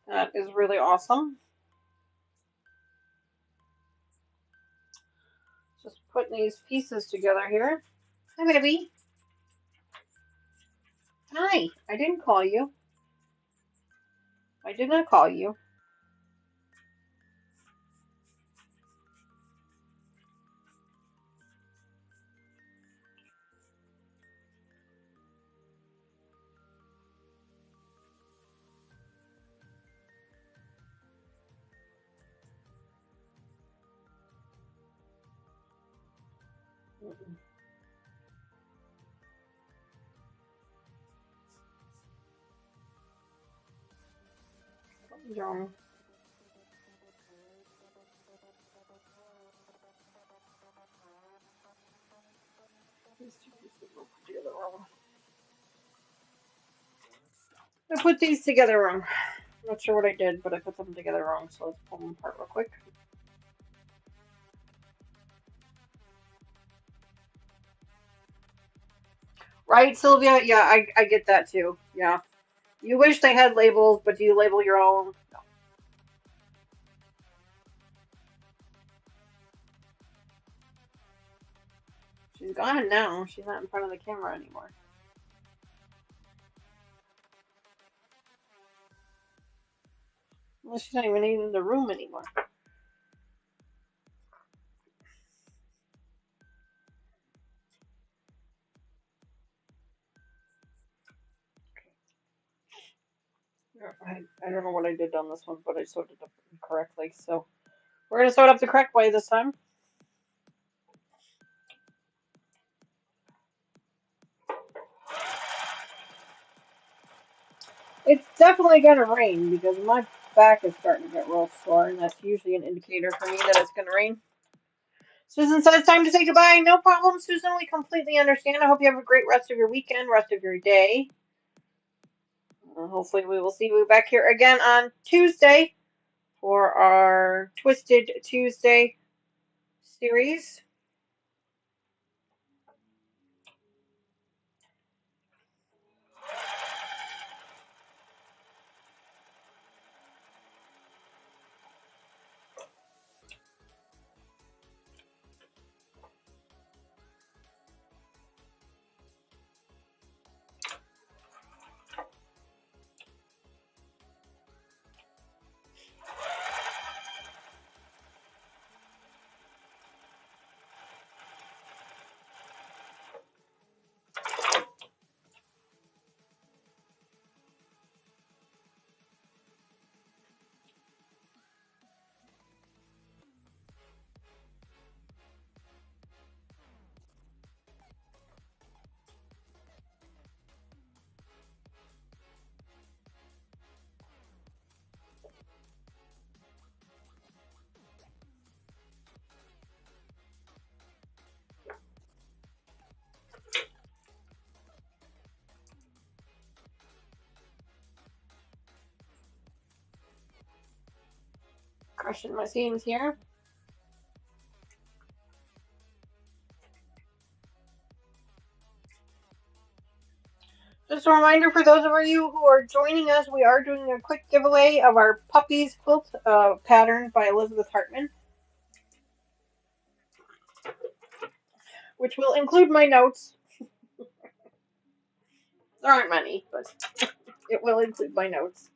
That is really awesome. Just putting these pieces together here. Hi, baby. Hi. I didn't call you. I did not call you. John. These two pieces were put together wrong. I put these together wrong. I'm not sure what I did, but I put them together wrong, so let's pull them apart real quick. Right, Sylvia? Yeah, I get that too. Yeah. You wish they had labels, but do you label your own? No. She's gone now. She's not in front of the camera anymore. Well, she's not even in the room anymore. I don't know what I did on this one, but I sewed it up correctly. So we're going to sew it up the correct way this time. It's definitely going to rain because my back is starting to get real sore, and that's usually an indicator for me that it's going to rain. Susan says time to say goodbye. No problem, Susan. We completely understand. I hope you have a great rest of your weekend, rest of your day. Hopefully we will see you back here again on Tuesday for our Twisted Tuesday series. Crushing my seams here. Just a reminder for those of you who are joining us, we are doing a quick giveaway of our Puppies quilt pattern by Elizabeth Hartman, which will include my notes. There aren't many, but it will include my notes.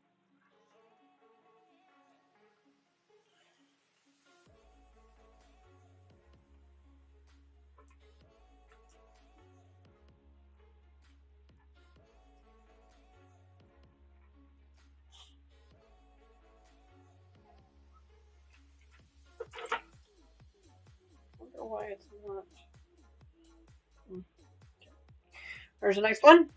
I wonder why it's not. There's the next one.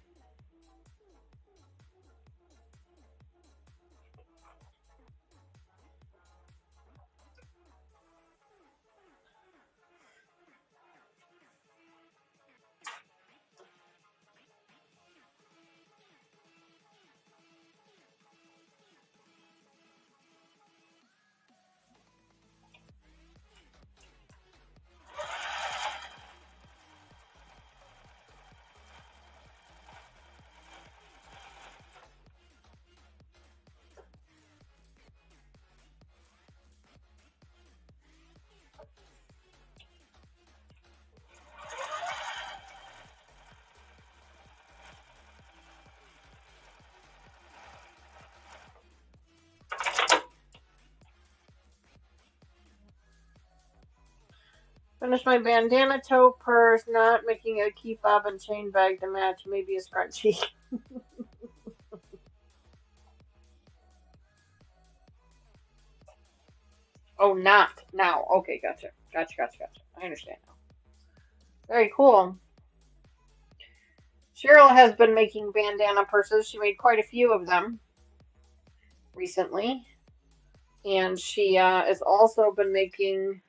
Finish my bandana tote purse, not making a key fob and chain bag to match, maybe a scrunchie. Oh, not now. Okay, gotcha. Gotcha. I understand now. Very cool. Cheryl has been making bandana purses. She made quite a few of them recently. And she has also been making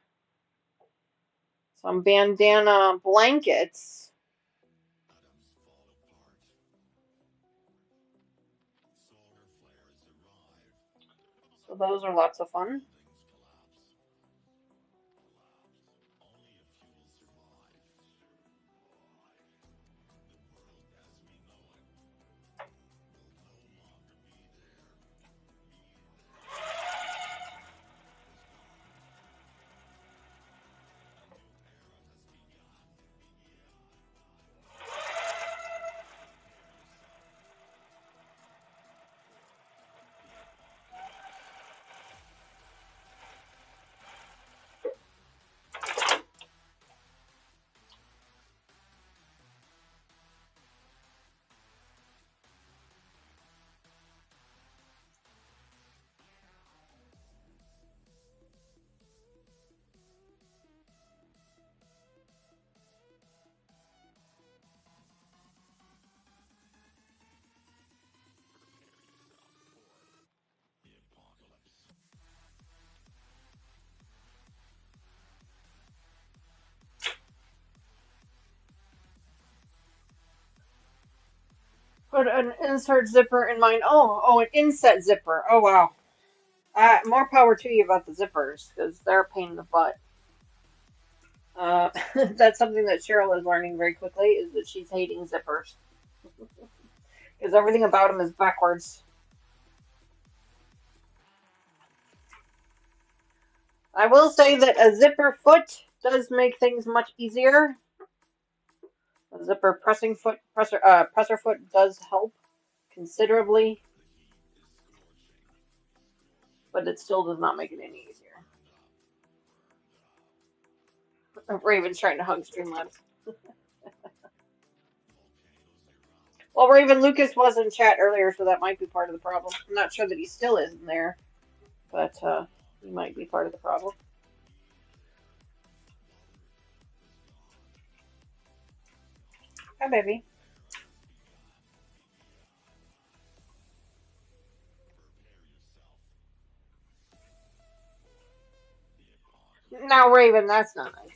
some bandana blankets. So those are lots of fun. Put an insert zipper in mine. Oh, an inset zipper. Oh, wow. More power to you about the zippers, because they're a pain in the butt. That's something that Cheryl is learning very quickly, is that she's hating zippers. Because everything about them is backwards. I will say that a zipper foot does make things much easier. A zipper presser foot does help considerably, but it still does not make it any easier. Raven's trying to hug Streamlabs. Well, Raven, Lucas was in chat earlier, so that might be part of the problem. I'm not sure that he still is in there, but he might be part of the problem. Hi, baby. Now, Raven, that's not nice.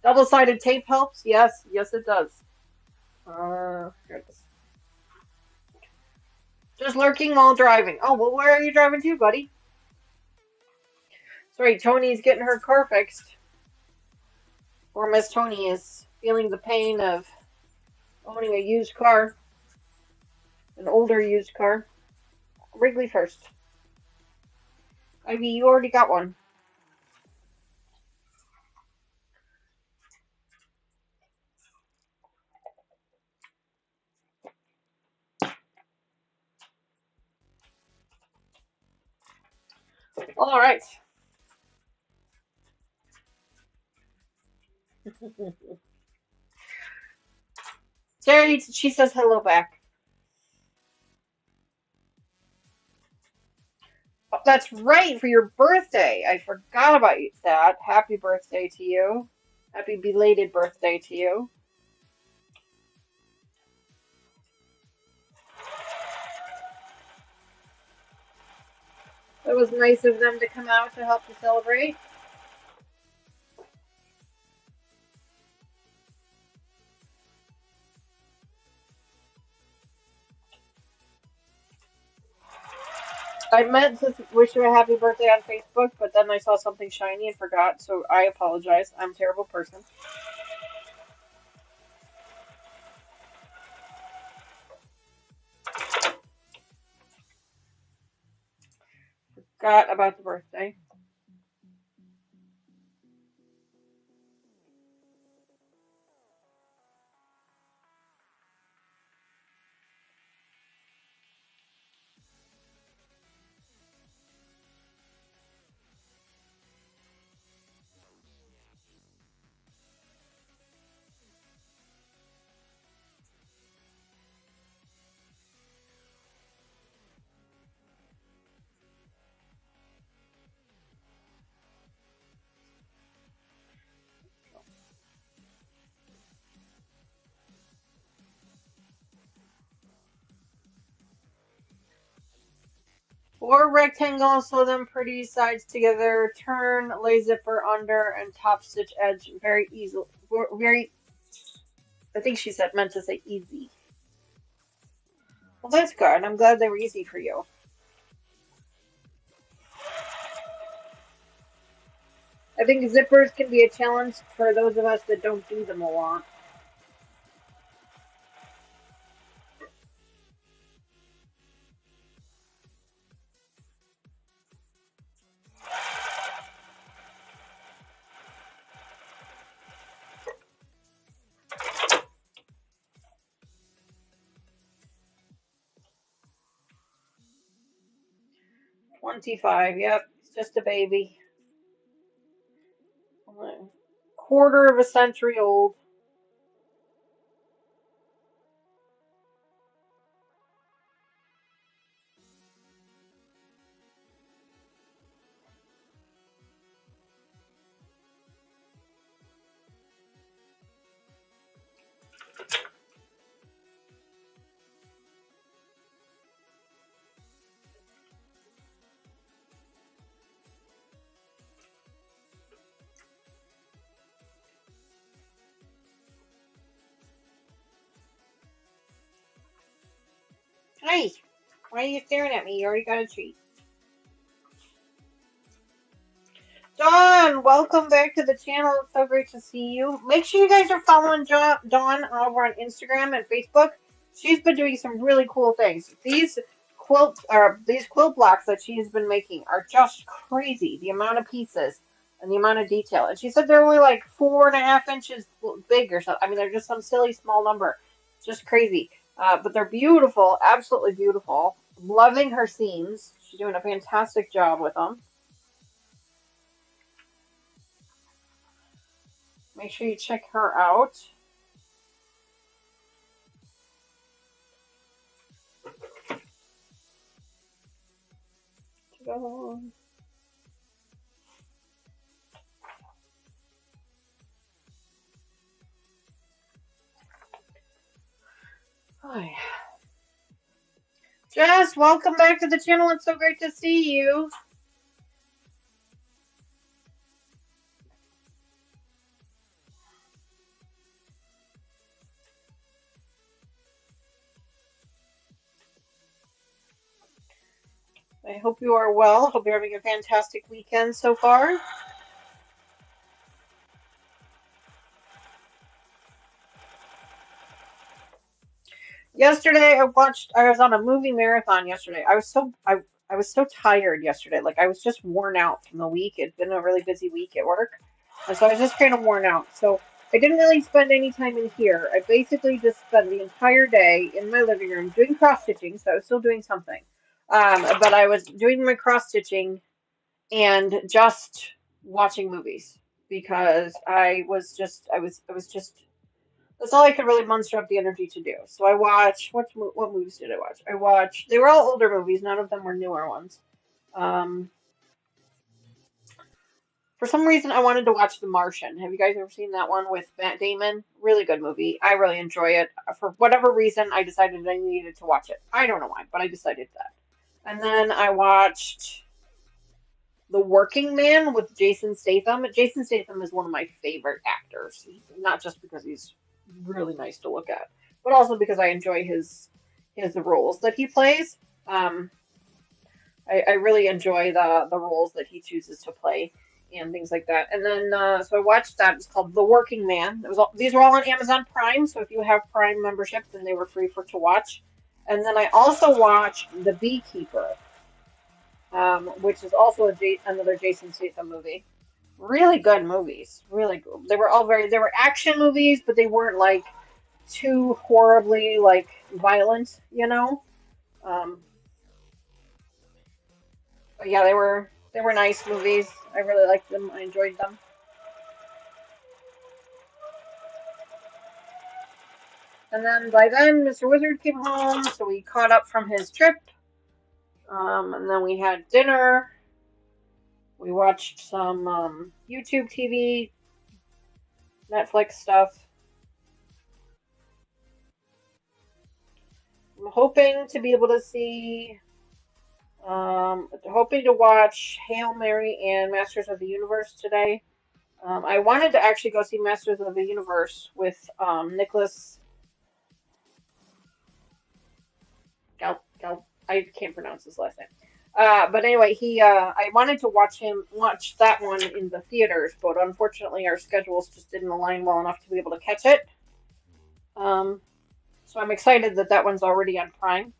Double-sided tape helps? Yes, it does. Here it is. Just lurking while driving. Oh, well, where are you driving to, buddy? Sorry, Tony's getting her car fixed. Or Miss Tony is feeling the pain of owning a used car. An older used car. Wrigley first. Ivy, you already got one. All right. Terry, she says hello back. Oh, that's right, for your birthday. I forgot about that. Happy birthday to you. Happy belated birthday to you. It was nice of them to come out to help you celebrate. I meant to wish you a happy birthday on Facebook, but then I saw something shiny and forgot, so I apologize. I'm a terrible person. Forgot about the birthday. Four rectangles, sew them pretty sides together, turn, lay zipper under, and top stitch edge very easily. Very, I think she said meant to say easy. Well, that's good. I'm glad they were easy for you. I think zippers can be a challenge for those of us that don't do them a lot. $25, yep, it's just a baby. Quarter of a century old. Hey, why are you staring at me? You already got a treat. Dawn, welcome back to the channel. It's so great to see you. Make sure you guys are following Dawn over on Instagram and Facebook. She's been doing some really cool things. These quilt blocks that she has been making are just crazy. The amount of pieces and the amount of detail. And she said they're only like 4.5 inches big or something. I mean, they're just some silly small number. Just crazy. But they're beautiful, absolutely beautiful. Loving her seams. She's doing a fantastic job with them. Make sure you check her out. Oh, hi. Jess, welcome back to the channel. It's so great to see you. I hope you are well. Hope you're having a fantastic weekend so far. Yesterday I was on a movie marathon yesterday. I was so tired yesterday. Like I was just worn out from the week. It'd been a really busy week at work. And so I was just kind of worn out. So I didn't really spend any time in here. I basically just spent the entire day in my living room doing cross stitching, so I was still doing something. But I was doing my cross stitching and just watching movies because I was just that's all I could really muster up the energy to do. So I watched what movies did I watch? I watched they were all older movies, none of them were newer ones. Um, for some reason I wanted to watch The Martian. Have you guys ever seen that one with Matt Damon? Really good movie. I really enjoy it. For whatever reason I decided I needed to watch it. I don't know why, but I decided that. And then I watched The Working Man with Jason Statham. Jason Statham is one of my favorite actors, not just because he's really nice to look at, but also because I enjoy his roles that he plays. Um, I really enjoy the roles that he chooses to play and things like that. And then so I watched that. It's called The Working Man. These were all on Amazon Prime, so if you have Prime membership, then they were free for to watch. And then I also watched The Beekeeper, which is also another Jason Statham movie. Really good movies. Really good. They were action movies, but they weren't like too horribly like violent, you know. Um, but yeah, they were nice movies. I really liked them. I enjoyed them. And then by then, Mr. Wizard came home, so we caught up from his trip. And then we had dinner. We watched some YouTube TV, Netflix stuff. I'm hoping to be able to see, hoping to watch Hail Mary and Masters of the Universe today. I wanted to actually go see Masters of the Universe with Nicholas I can't pronounce his last name. But anyway, I wanted to watch that one in the theaters, but unfortunately our schedules just didn't align well enough to be able to catch it. Um, so I'm excited that that one's already on Prime.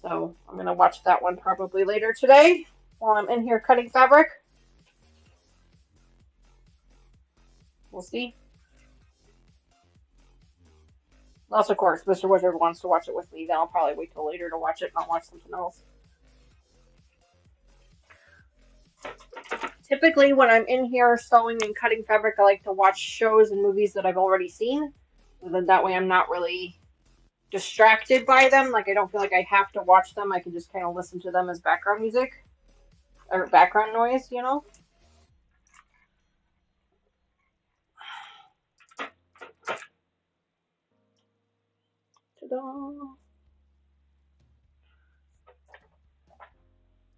So I'm gonna watch that one probably later today while I'm in here cutting fabric. We'll see. Unless, of course, Mr. Wizard wants to watch it with me, then I'll probably wait till later to watch it and I'll watch something else. Typically, when I'm in here sewing and cutting fabric, I like to watch shows and movies that I've already seen. So then that way I'm not really distracted by them. Like, I don't feel like I have to watch them. I can just kind of listen to them as background music or background noise, you know? Ta-da!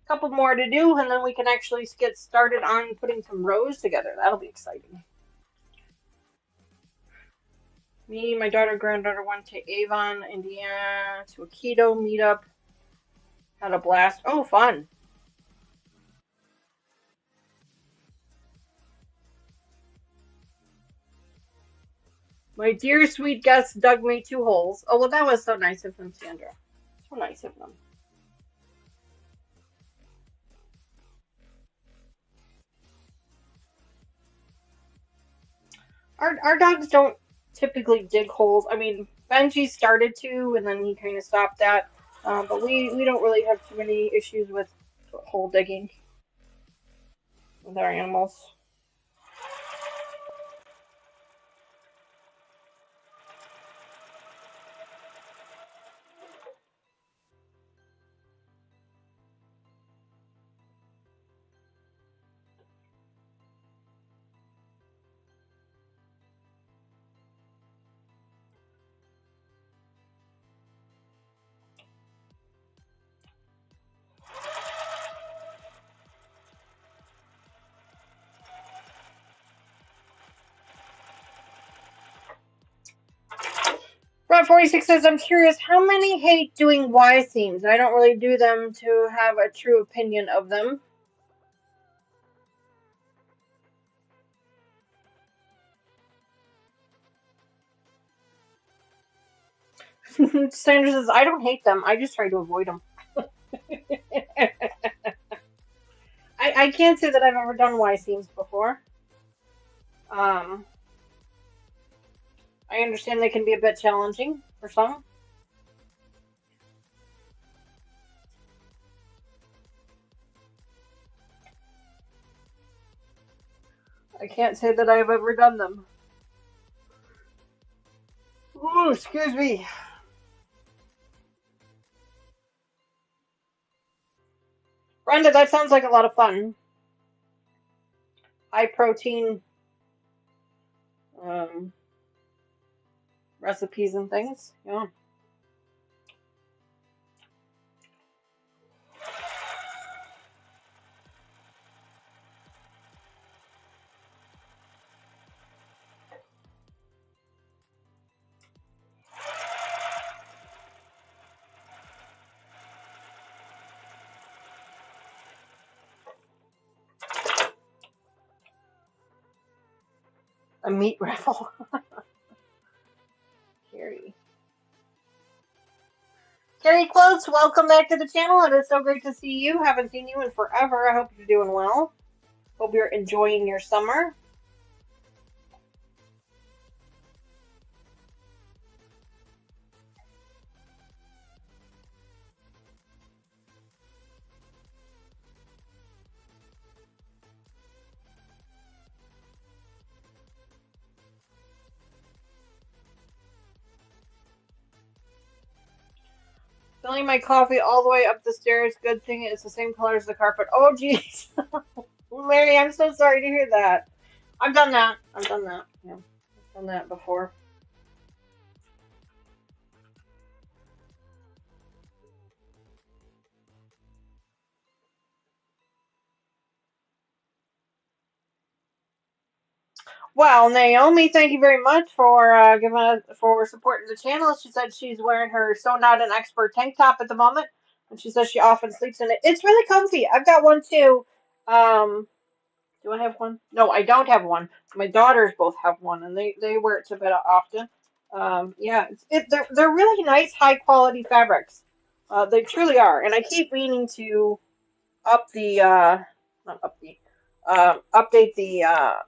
Couple more to do, and then we can actually get started on putting some rows together. That'll be exciting. Me, my daughter, granddaughter went to Avon, Indiana, to a keto meetup. Had a blast. Oh, fun. My dear sweet guest dug me 2 holes. Oh, well, that was so nice of them, Sandra. So nice of them. Our dogs don't typically dig holes. I mean, Benji started to, and then he kind of stopped that. But we don't really have too many issues with hole digging with our animals. 46 says, I'm curious, how many hate doing Y seams? I don't really do them to have a true opinion of them. Sandra says, I don't hate them. I just try to avoid them. I can't say that I've ever done Y seams before. I understand they can be a bit challenging for some. I can't say that I've ever done them. Ooh, excuse me. Brenda, that sounds like a lot of fun. High protein um, recipes and things. Yeah. A meat raffle. Carrie. Carrie Quotes, welcome back to the channel. It is so great to see you. Haven't seen you in forever. I hope you're doing well. Hope you're enjoying your summer. Filling my coffee all the way up the stairs. Good thing it's the same color as the carpet. Oh, jeez. Mary, I'm so sorry to hear that. I've done that. I've done that. Yeah, I've done that before. Well, Naomi, thank you very much for for supporting the channel. She said she's wearing her So Not an Expert tank top at the moment, and she says she often sleeps in it. It's really comfy. I've got one too. Do I have one? No, I don't have one. My daughters both have one, and they wear it to bed often. Yeah, they're really nice, high quality fabrics. They truly are, and I keep meaning to up the not up the update the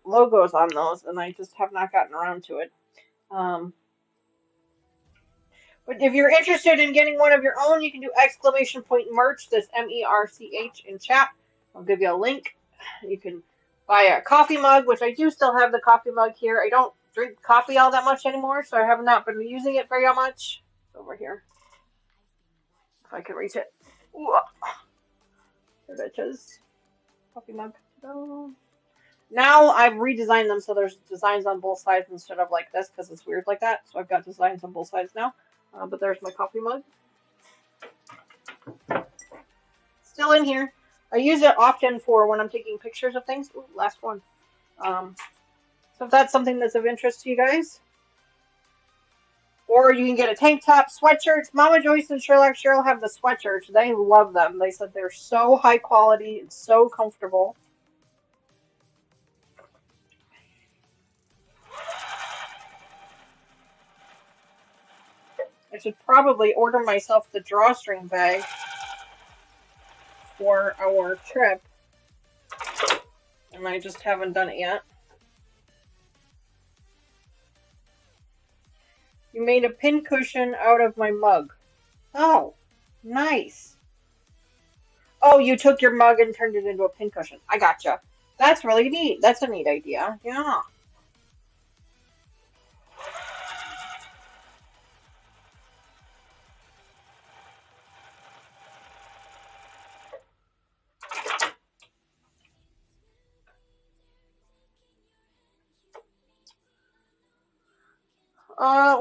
logos on those, and I just have not gotten around to it. Um, but if you're interested in getting one of your own, you can do exclamation point merch. That's MERCH in chat. I'll give you a link. You can buy a coffee mug, which I do still have the coffee mug here. I don't drink coffee all that much anymore, so I have not been using it very much. It's over here. If I can reach it. Ooh, there it is. Coffee mug. Now I've redesigned them so there's designs on both sides instead of like this because it's weird like that. So I've got designs on both sides now. But there's my coffee mug. Still in here. I use it often for when I'm taking pictures of things. Ooh, last one. So if that's something that's of interest to you guys. Or you can get a tank top, sweatshirts. Mama Joyce and Sherlock Cheryl have the sweatshirts. They love them. They said they're so high quality and so comfortable. I should probably order myself the drawstring bag for our trip. And I just haven't done it yet. You made a pin cushion out of my mug. Oh, nice. Oh, you took your mug and turned it into a pin cushion. I gotcha. That's really neat. That's a neat idea. Yeah.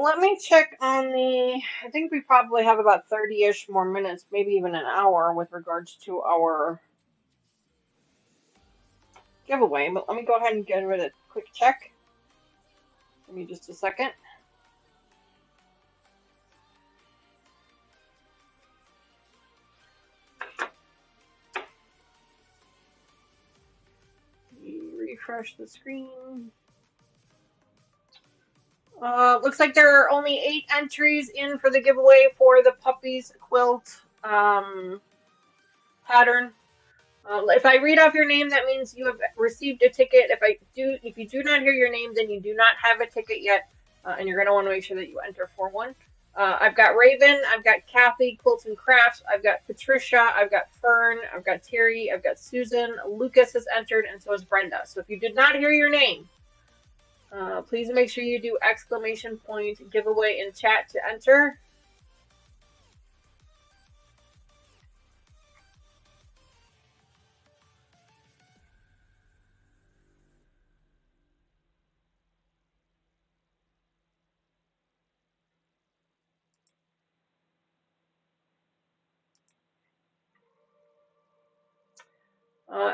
Let me check on the. I think we probably have about 30-ish more minutes, maybe even an hour with regards to our giveaway. But let me go ahead and give it a quick check. Give me just a second. refresh the screen. Looks like there are only 8 entries in for the giveaway for the puppies quilt pattern. If I read off your name, that means you have received a ticket. If you do not hear your name, then you do not have a ticket yet, and you're going to want to make sure that you enter for one. I've got Raven, I've got Kathy, Quilts and Crafts, I've got Patricia, I've got Fern, I've got Terry, I've got Susan, Lucas has entered, and so has Brenda. So if you did not hear your name, please make sure you do !point giveaway in chat to enter.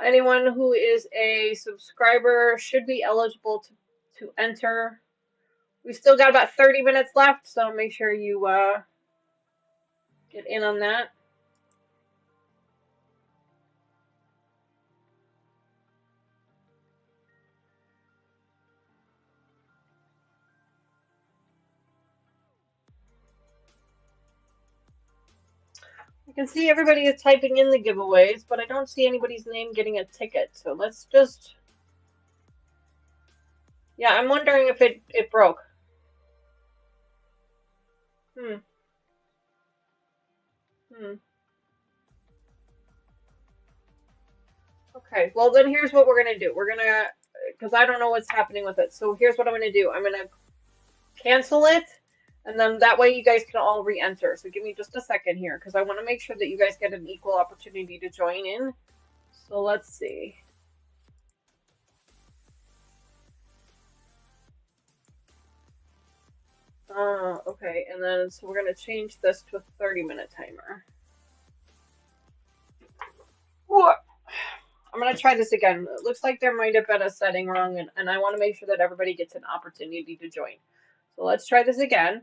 Anyone who is a subscriber should be eligible to enter. We still got about 30 minutes left, so make sure you get in on that. I can see everybody is typing in the giveaways, but I don't see anybody's name getting a ticket. So let's just... Yeah, I'm wondering if it broke. Okay, well then here's what we're gonna do. We're gonna, because I don't know what's happening with it. So here's what I'm gonna do. I'm gonna cancel it, and then that way you guys can all re-enter. So give me just a second here, because I want to make sure that you guys get an equal opportunity to join in. So let's see. Okay, and then so we're gonna change this to a 30-minute timer. I'm gonna try this again. It looks like there might have been a setting wrong, and I want to make sure that everybody gets an opportunity to join. So let's try this again.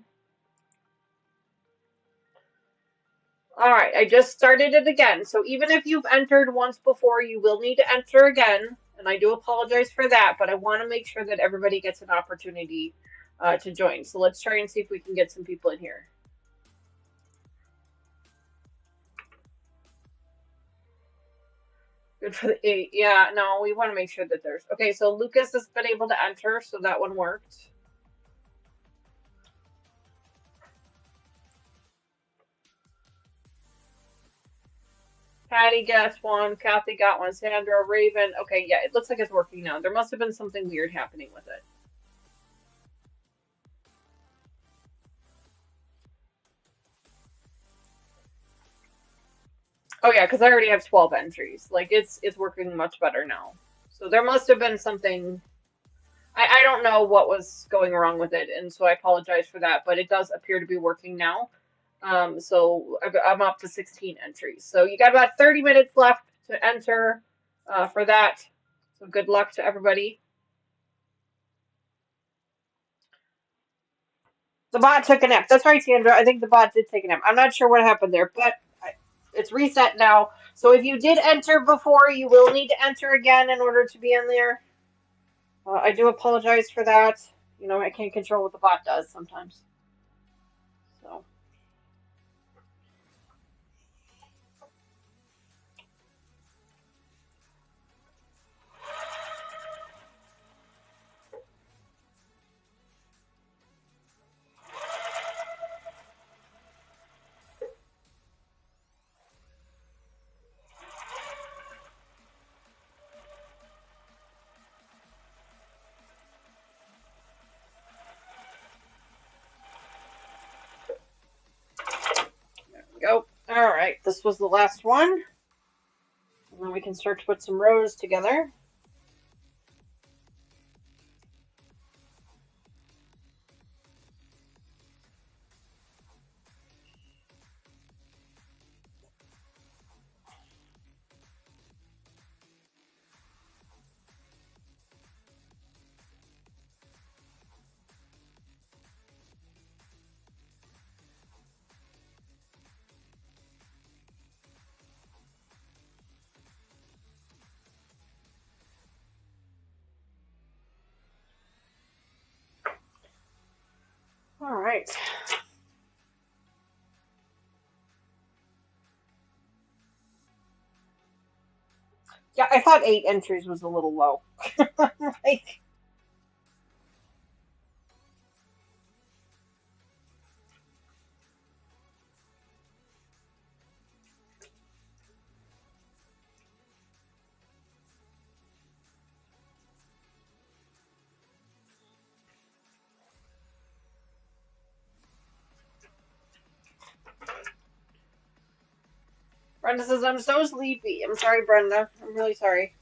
All right, I just started it again. So even if you've entered once before, you will need to enter again. And I do apologize for that, but I want to make sure that everybody gets an opportunity to join. So let's try and see if we can get some people in here. Good for the 8. Yeah, no, we want to make sure that there's... Okay, so Lucas has been able to enter, so that one worked. Patty gets one, Kathy got one, Sandra, Raven. Okay, yeah, it looks like it's working now. There must have been something weird happening with it. Oh yeah, because I already have 12 entries. Like it's working much better now. So there must have been something. I don't know what was going wrong with it, and so I apologize for that. But it does appear to be working now. So I'm up to 16 entries. So you got about 30 minutes left to enter for that. So good luck to everybody. The bot took a nap. That's right, Sandra. I think the bot did take a nap. I'm not sure what happened there, but it's reset now. So if you did enter before, you will need to enter again in order to be in there. I do apologize for that. You know, I can't control what the bot does sometimes. So. There we go. All right, this was the last one. And then we can start to put some rows together. right. Yeah, I thought 8 entries was a little low. Like, Brenda says, I'm so sleepy. I'm sorry, Brenda. I'm really sorry.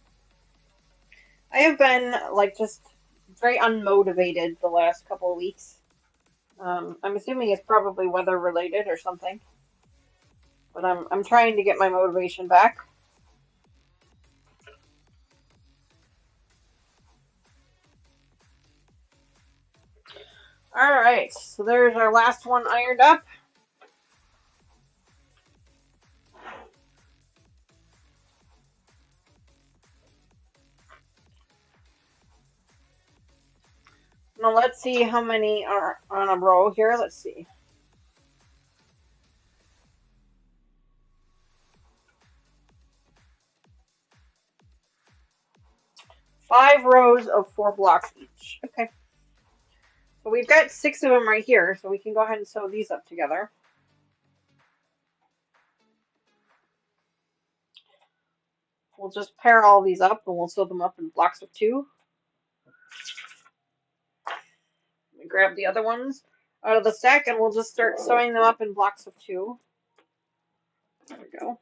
I have been, like, just very unmotivated the last couple of weeks. I'm assuming it's probably weather related or something. But I'm trying to get my motivation back. Alright, so there's our last one ironed up. Now let's see how many are on a row here. Let's see. Five rows of 4 blocks each. Okay. So we've got 6 of them right here, so we can go ahead and sew these up together. We'll just pair all these up and we'll sew them up in blocks of 2. Let me grab the other ones out of the stack and we'll just start sewing them up in blocks of 2. There we go.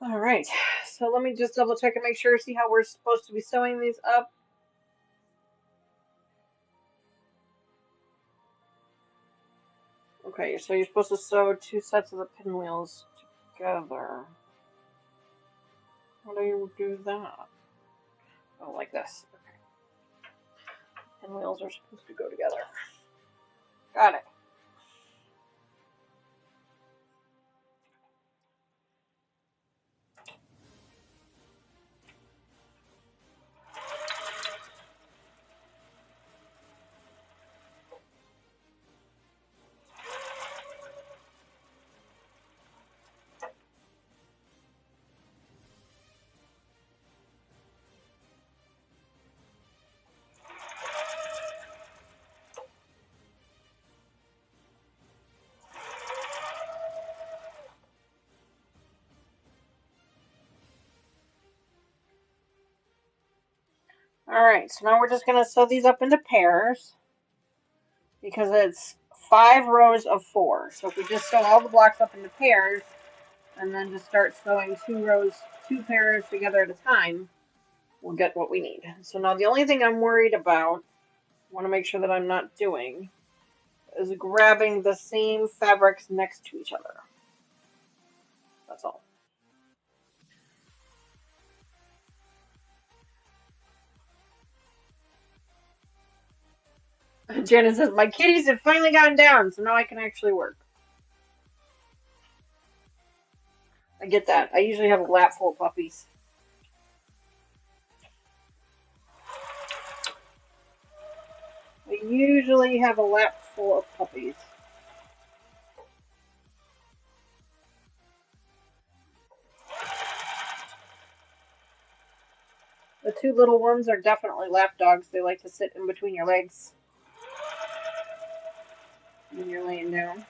All right, so let me just double check and make sure, see how we're supposed to be sewing these up. Okay, so you're supposed to sew 2 sets of the pinwheels together. How do you do that? Oh, like this. Okay. Pinwheels are supposed to go together. Got it. Alright, so now we're just going to sew these up into pairs because it's 5 rows of 4. So if we just sew all the blocks up into pairs and then just start sewing 2 pairs together at a time, we'll get what we need. So now the only thing I'm worried about, want to make sure that I'm not doing, is grabbing the same fabrics next to each other. That's all. Janet says, my kitties have finally gotten down, so now I can actually work. I get that. I usually have a lap full of puppies. I usually have a lap full of puppies. The 2 little ones are definitely lap dogs. They like to sit in between your legs when you're laying down.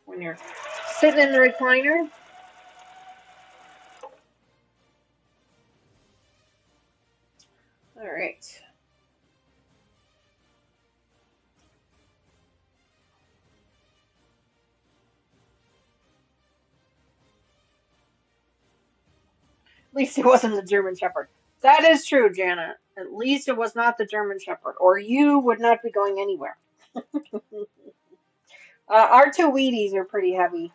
When you're sitting in the recliner. All right. At least it wasn't the German Shepherd. That is true, Janet. At least it was not the German Shepherd, or you would not be going anywhere. Our 2 Wheaties are pretty heavy.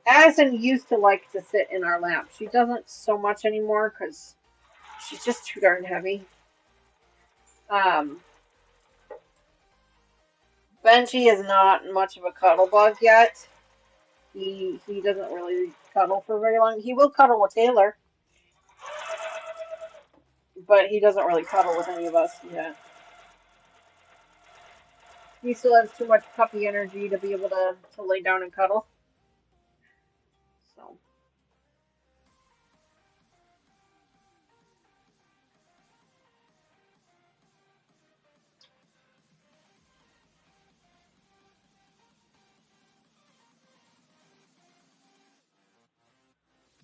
Addison used to like to sit in our lap. She doesn't so much anymore because she's just too darn heavy. Benji is not much of a cuddle bug yet. He doesn't really cuddle for very long. He will cuddle with Taylor, but he doesn't really cuddle with any of us yet. He still has too much puppy energy to be able to lay down and cuddle. So.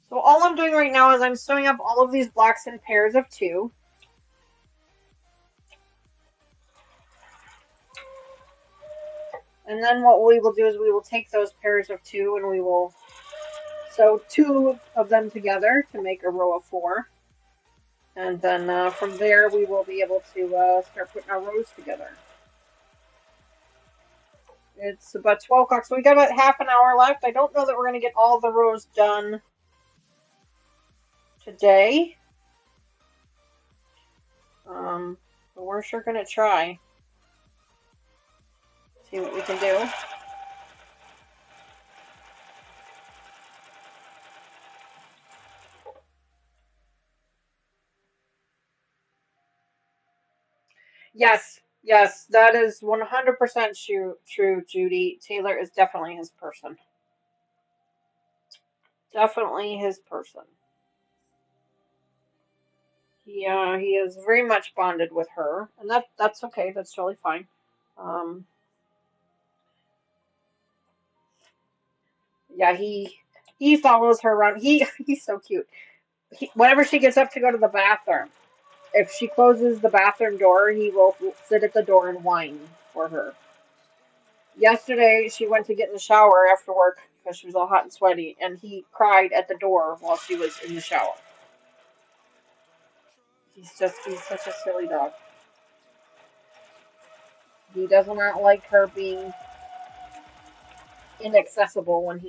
So all I'm doing right now is I'm sewing up all of these blocks in pairs of 2. And then what we will do is we will take those pairs of 2 and we will sew 2 of them together to make a row of 4. And then from there we will be able to start putting our rows together. It's about 12 o'clock, so we got about half an hour left. I don't know that we're going to get all the rows done today. But we're sure going to try. See what we can do. Yes, that is 100% true, Judy. Taylor is definitely his person. Definitely his person. He is very much bonded with her, and that's okay. That's totally fine. Yeah, he follows her around. He's so cute. Whenever she gets up to go to the bathroom, if she closes the bathroom door, he will sit at the door and whine for her. Yesterday, she went to get in the shower after work because she was all hot and sweaty, and he cried at the door while she was in the shower. He's such a silly dog. He does not like her being inaccessible when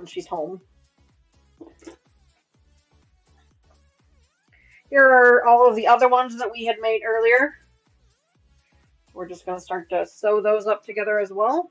she's home. Here are all of the other ones that we had made earlier. We're just going to start to sew those up together as well.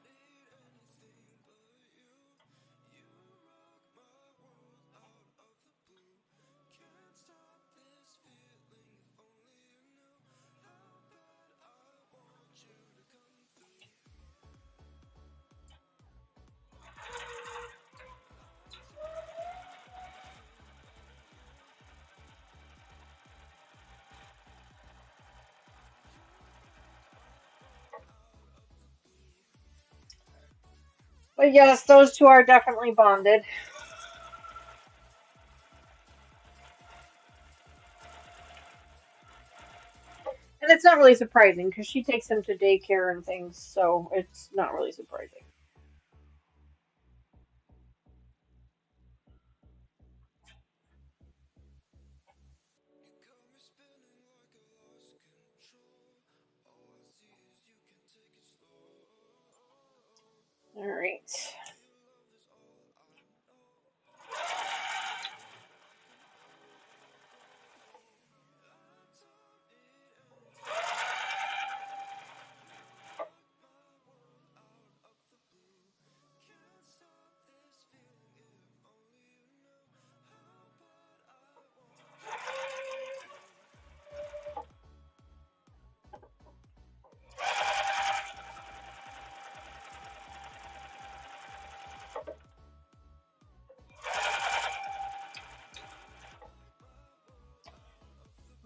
But yes, those two are definitely bonded. And it's not really surprising because she takes him to daycare and things, so it's not really surprising. All right.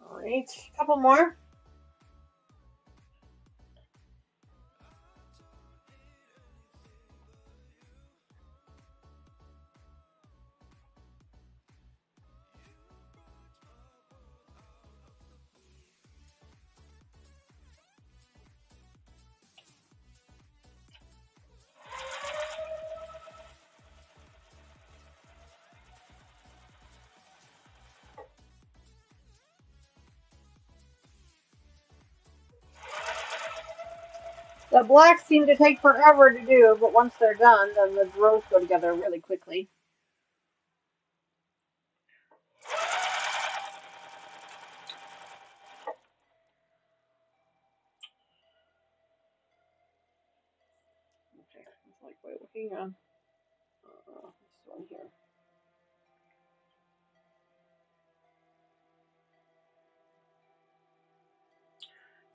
All right. A couple more. The blacks seem to take forever to do, but once they're done, then the rows go together really quickly. It's like, wait, hang on. This one here.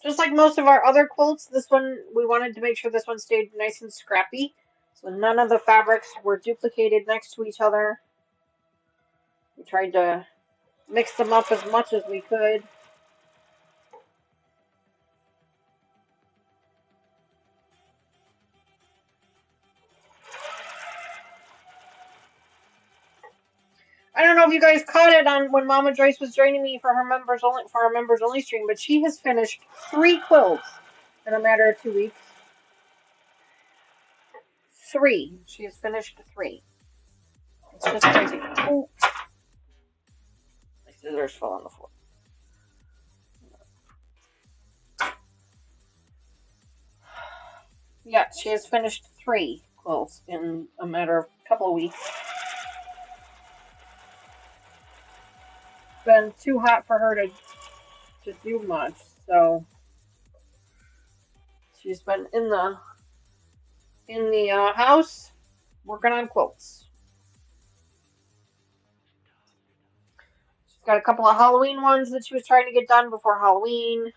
Just like most of our other quilts, this one, we wanted to make sure this one stayed nice and scrappy. So none of the fabrics were duplicated next to each other. We tried to mix them up as much as we could. I don't know if you guys caught it on when Mama Joyce was joining me for our members only stream, but she has finished 3 quilts in a matter of 2 weeks. 3. She has finished 3. It's just crazy. Oh. My scissors fell on the floor. Yeah, she has finished 3 quilts in a matter of a couple of weeks. It's been too hot for her to do much, so she's been in the house working on quilts. She's got a couple of Halloween ones that she was trying to get done before Halloween.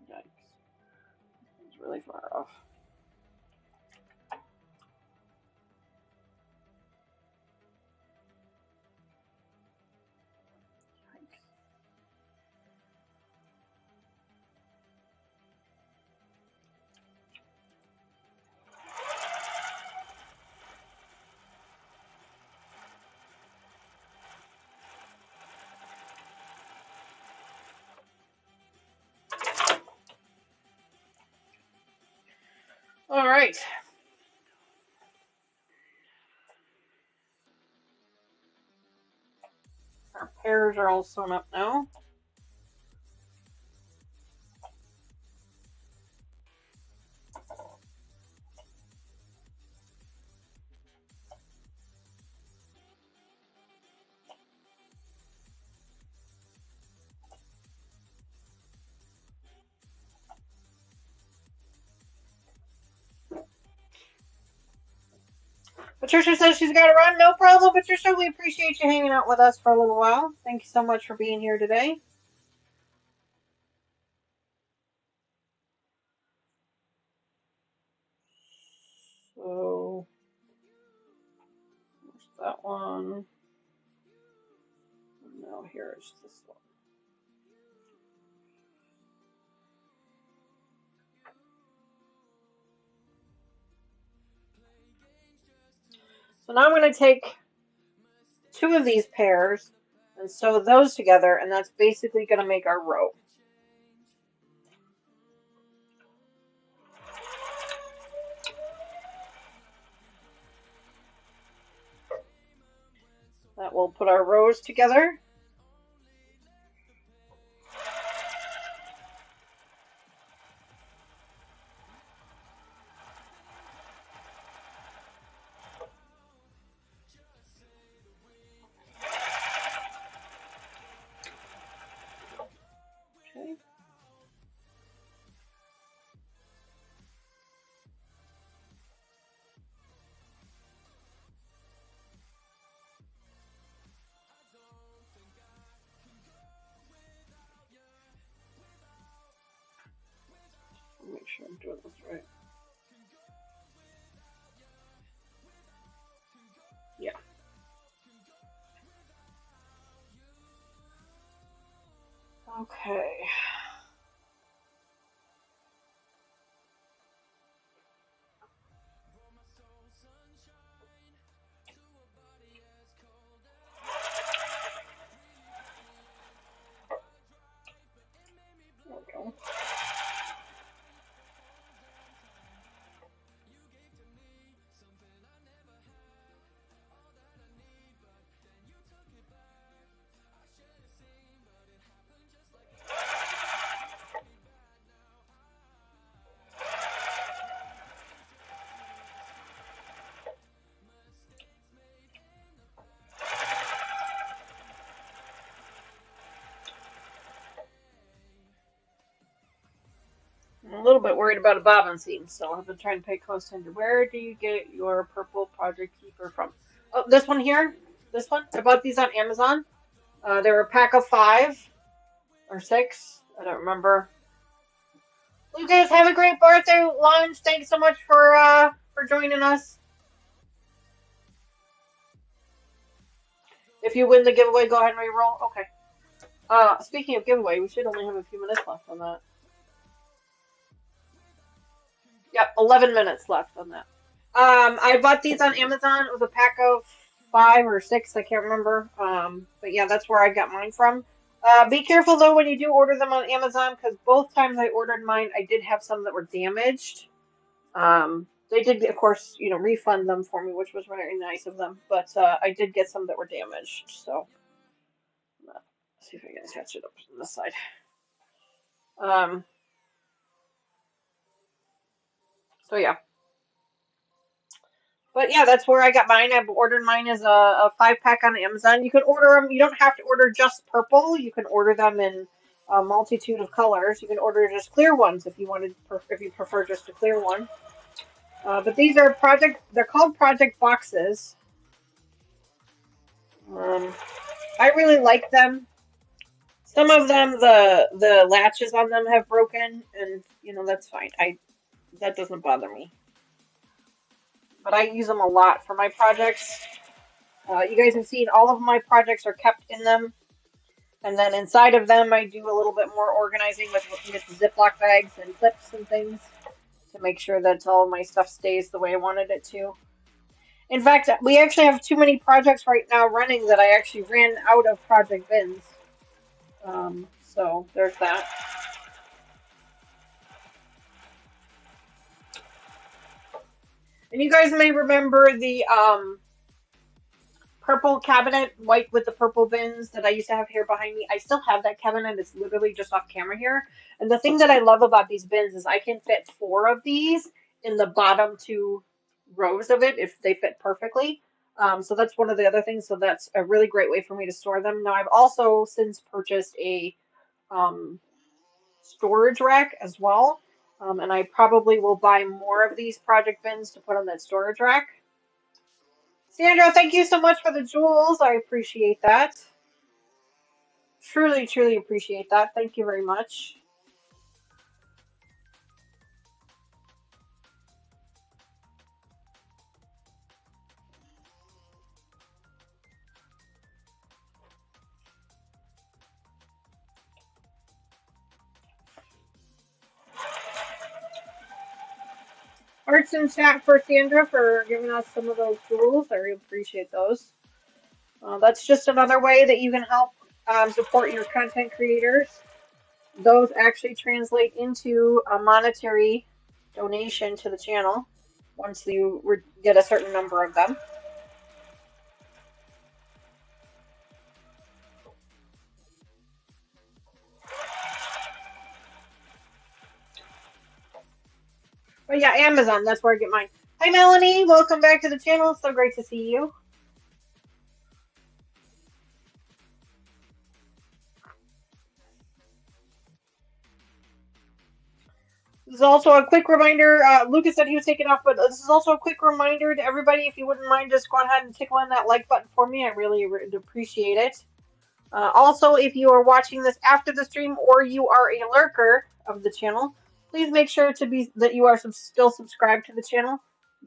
Yikes. It's really far off. All right. Our pears are all sewn up now. Patricia says she's got to run. No problem, Patricia. We appreciate you hanging out with us for a little while. Thank you so much for being here today. So, there's that one. Now here's this one. So now I'm going to take 2 of these pairs and sew those together, and that's basically going to make our row. That will put our rows together. Okay. Make sure I'm doing this right. Yeah. Okay. There we go. little bit worried about a bobbin seam, so I've been trying to pay close attention. Where do you get your purple project keeper from? Oh, this one here. This one. I bought these on Amazon. They were a pack of 5 or 6. I don't remember. Lucas, have a great birthday lunch. Thanks so much for joining us. If you win the giveaway, go ahead and re-roll. Okay. Speaking of giveaway, we should only have a few minutes left on that. Yep, 11 minutes left on that. I bought these on Amazon. It was a pack of 5 or 6, I can't remember. But yeah, that's where I got mine from. Be careful though when you do order them on Amazon, because both times I ordered mine, I did have some that were damaged. They did, of course, refund them for me, which was very nice of them. But I did get some that were damaged. So let's see if I can attach it up on this side. So yeah. But yeah, that's where I got mine. I've ordered mine as a 5-pack on Amazon. You can order them. You don't have to order just purple. You can order them in a multitude of colors. You can order just clear ones if you prefer just a clear one. But these are they're called project boxes. I really like them. Some of them, the latches on them have broken, and that's fine. That doesn't bother me. But I use them a lot for my projects. You guys have seen all of my projects are kept in them. And then inside of them, I do a little bit more organizing with Ziploc bags and clips and things to make sure that all of my stuff stays the way I wanted it to. In fact, we actually have too many projects right now running that I actually ran out of project bins. So there's that. And you guys may remember the purple cabinet, white with the purple bins that I used to have here behind me. I still have that cabinet. It's literally just off camera here. And the thing that I love about these bins is I can fit 4 of these in the bottom 2 rows of it if they fit perfectly. So that's one of the other things. So that's a really great way for me to store them. Now I've also since purchased a storage rack as well. And I probably will buy more of these project bins to put on that storage rack. Sandra, thank you so much for the jewels. I appreciate that. Truly, truly appreciate that. Thank you very much. Hearts in chat for Sandra for giving us some of those jewels. I really appreciate those. That's just another way that you can help support your content creators. Those actually translate into a monetary donation to the channel once you get a certain number of them. But yeah, Amazon, that's where I get mine. Hi, Melanie. Welcome back to the channel. It's so great to see you. This is also a quick reminder. Lucas said he was taking off, but this is also a quick reminder to everybody. If you wouldn't mind just go ahead and tickle on that like button for me, I really would appreciate it. Also, if you are watching this after the stream or you are a lurker of the channel, please make sure that you are still subscribed to the channel.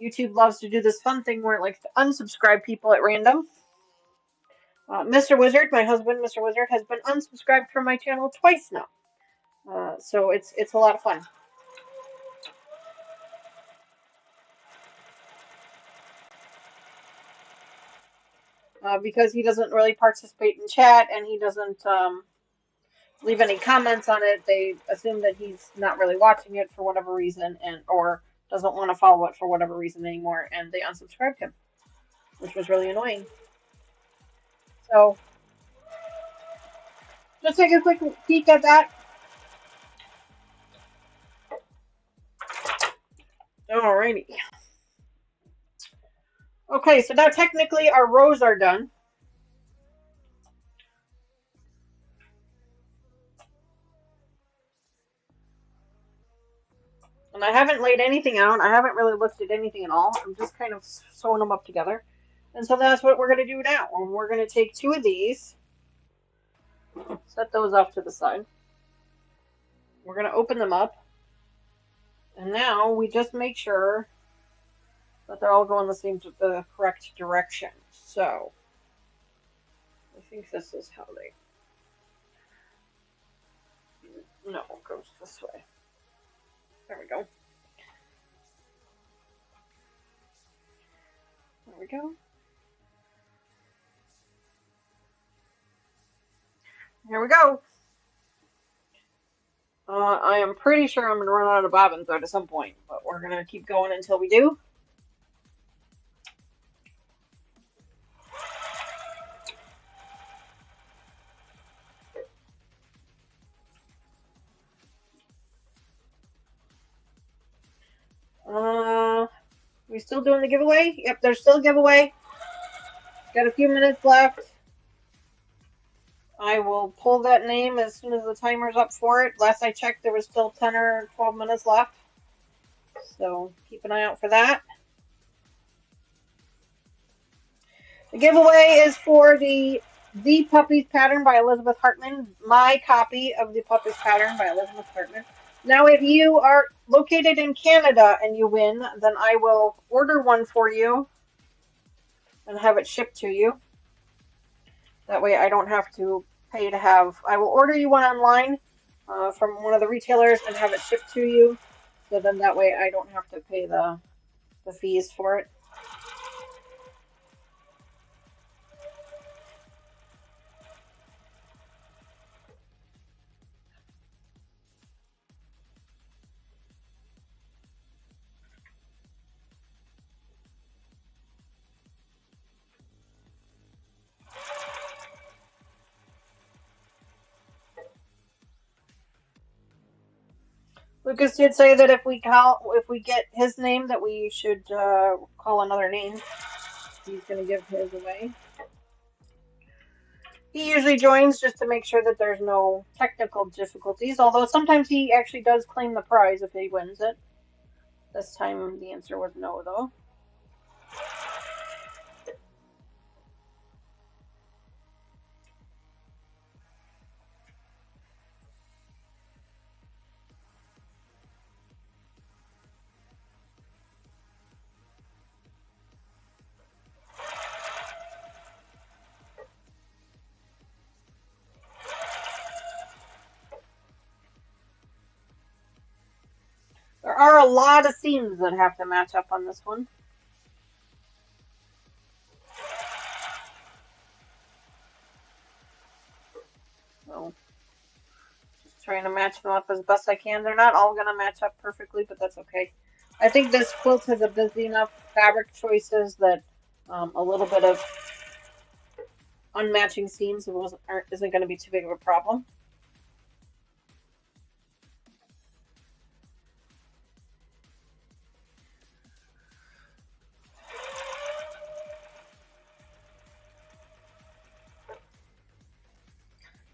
YouTube loves to do this fun thing where it likes to unsubscribe people at random. Mr. Wizard, my husband, Mr. Wizard, has been unsubscribed from my channel twice now. So it's a lot of fun. Because he doesn't really participate in chat and he doesn't leave any comments on it, they assume that he's not really watching it for whatever reason, or doesn't want to follow it for whatever reason anymore, and they unsubscribed him, which was really annoying. So, just take a quick peek at that. Alrighty. Okay, so now technically our rows are done. And I haven't laid anything out. I haven't really looked at anything at all. I'm just kind of sewing them up together. And so that's what we're going to do now. And we're going to take two of these, set those off to the side. We're going to open them up. And now we just make sure that they're all going the correct direction. So I think this is how they. No, it goes this way. There we go. There we go. Here we go. I am pretty sure I'm going to run out of bobbin thread at some point, but we're going to keep going until we do. We still doing the giveaway? Yep, there's still a giveaway. Got a few minutes left. I will pull that name as soon as the timer's up for it. Last I checked, there was still 10 or 12 minutes left. So keep an eye out for that. The giveaway is for the Puppies Pattern by Elizabeth Hartman. My copy of the Puppies Pattern by Elizabeth Hartman. Now, if you are located in Canada and you win, then I will order one for you and have it shipped to you. That way I don't have to pay to have. I will order you one online from one of the retailers and have it shipped to you. So then that way I don't have to pay the fees for it. Lucas did say that if we get his name, that we should call another name. He's going to give his away. He usually joins just to make sure that there's no technical difficulties, although sometimes he actually does claim the prize if he wins it. This time the answer was no, though. There are a lot of seams that have to match up on this one. So, just trying to match them up as best I can. They're not all going to match up perfectly, but that's okay. I think this quilt has a busy enough fabric choices that a little bit of unmatching seams isn't going to be too big of a problem.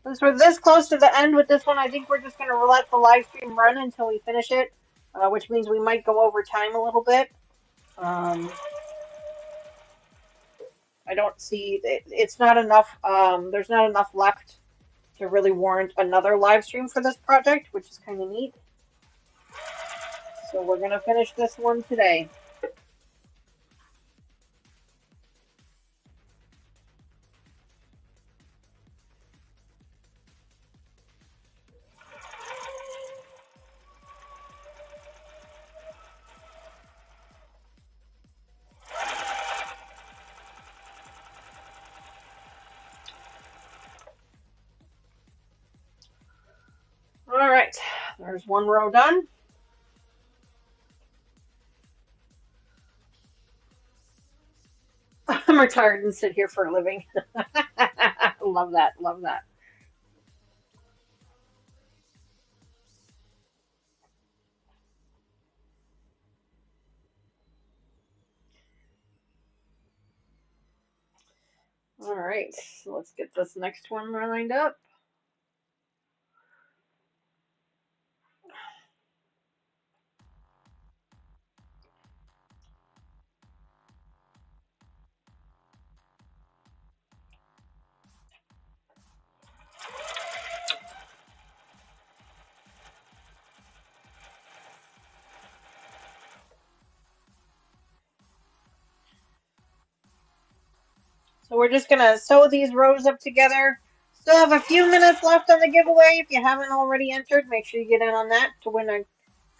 Since we're this close to the end with this one, I think we're just going to let the live stream run until we finish it, which means we might go over time a little bit. I don't see it's not enough. There's not enough left to really warrant another live stream for this project, which is kind of neat. So we're going to finish this one today. All right, there's one row done. I'm retired and sit here for a living. Love that, love that. All right, so let's get this next one lined up. So we're just gonna sew these rows up together. Still have a few minutes left on the giveaway. If you haven't already entered, make sure you get in on that to win a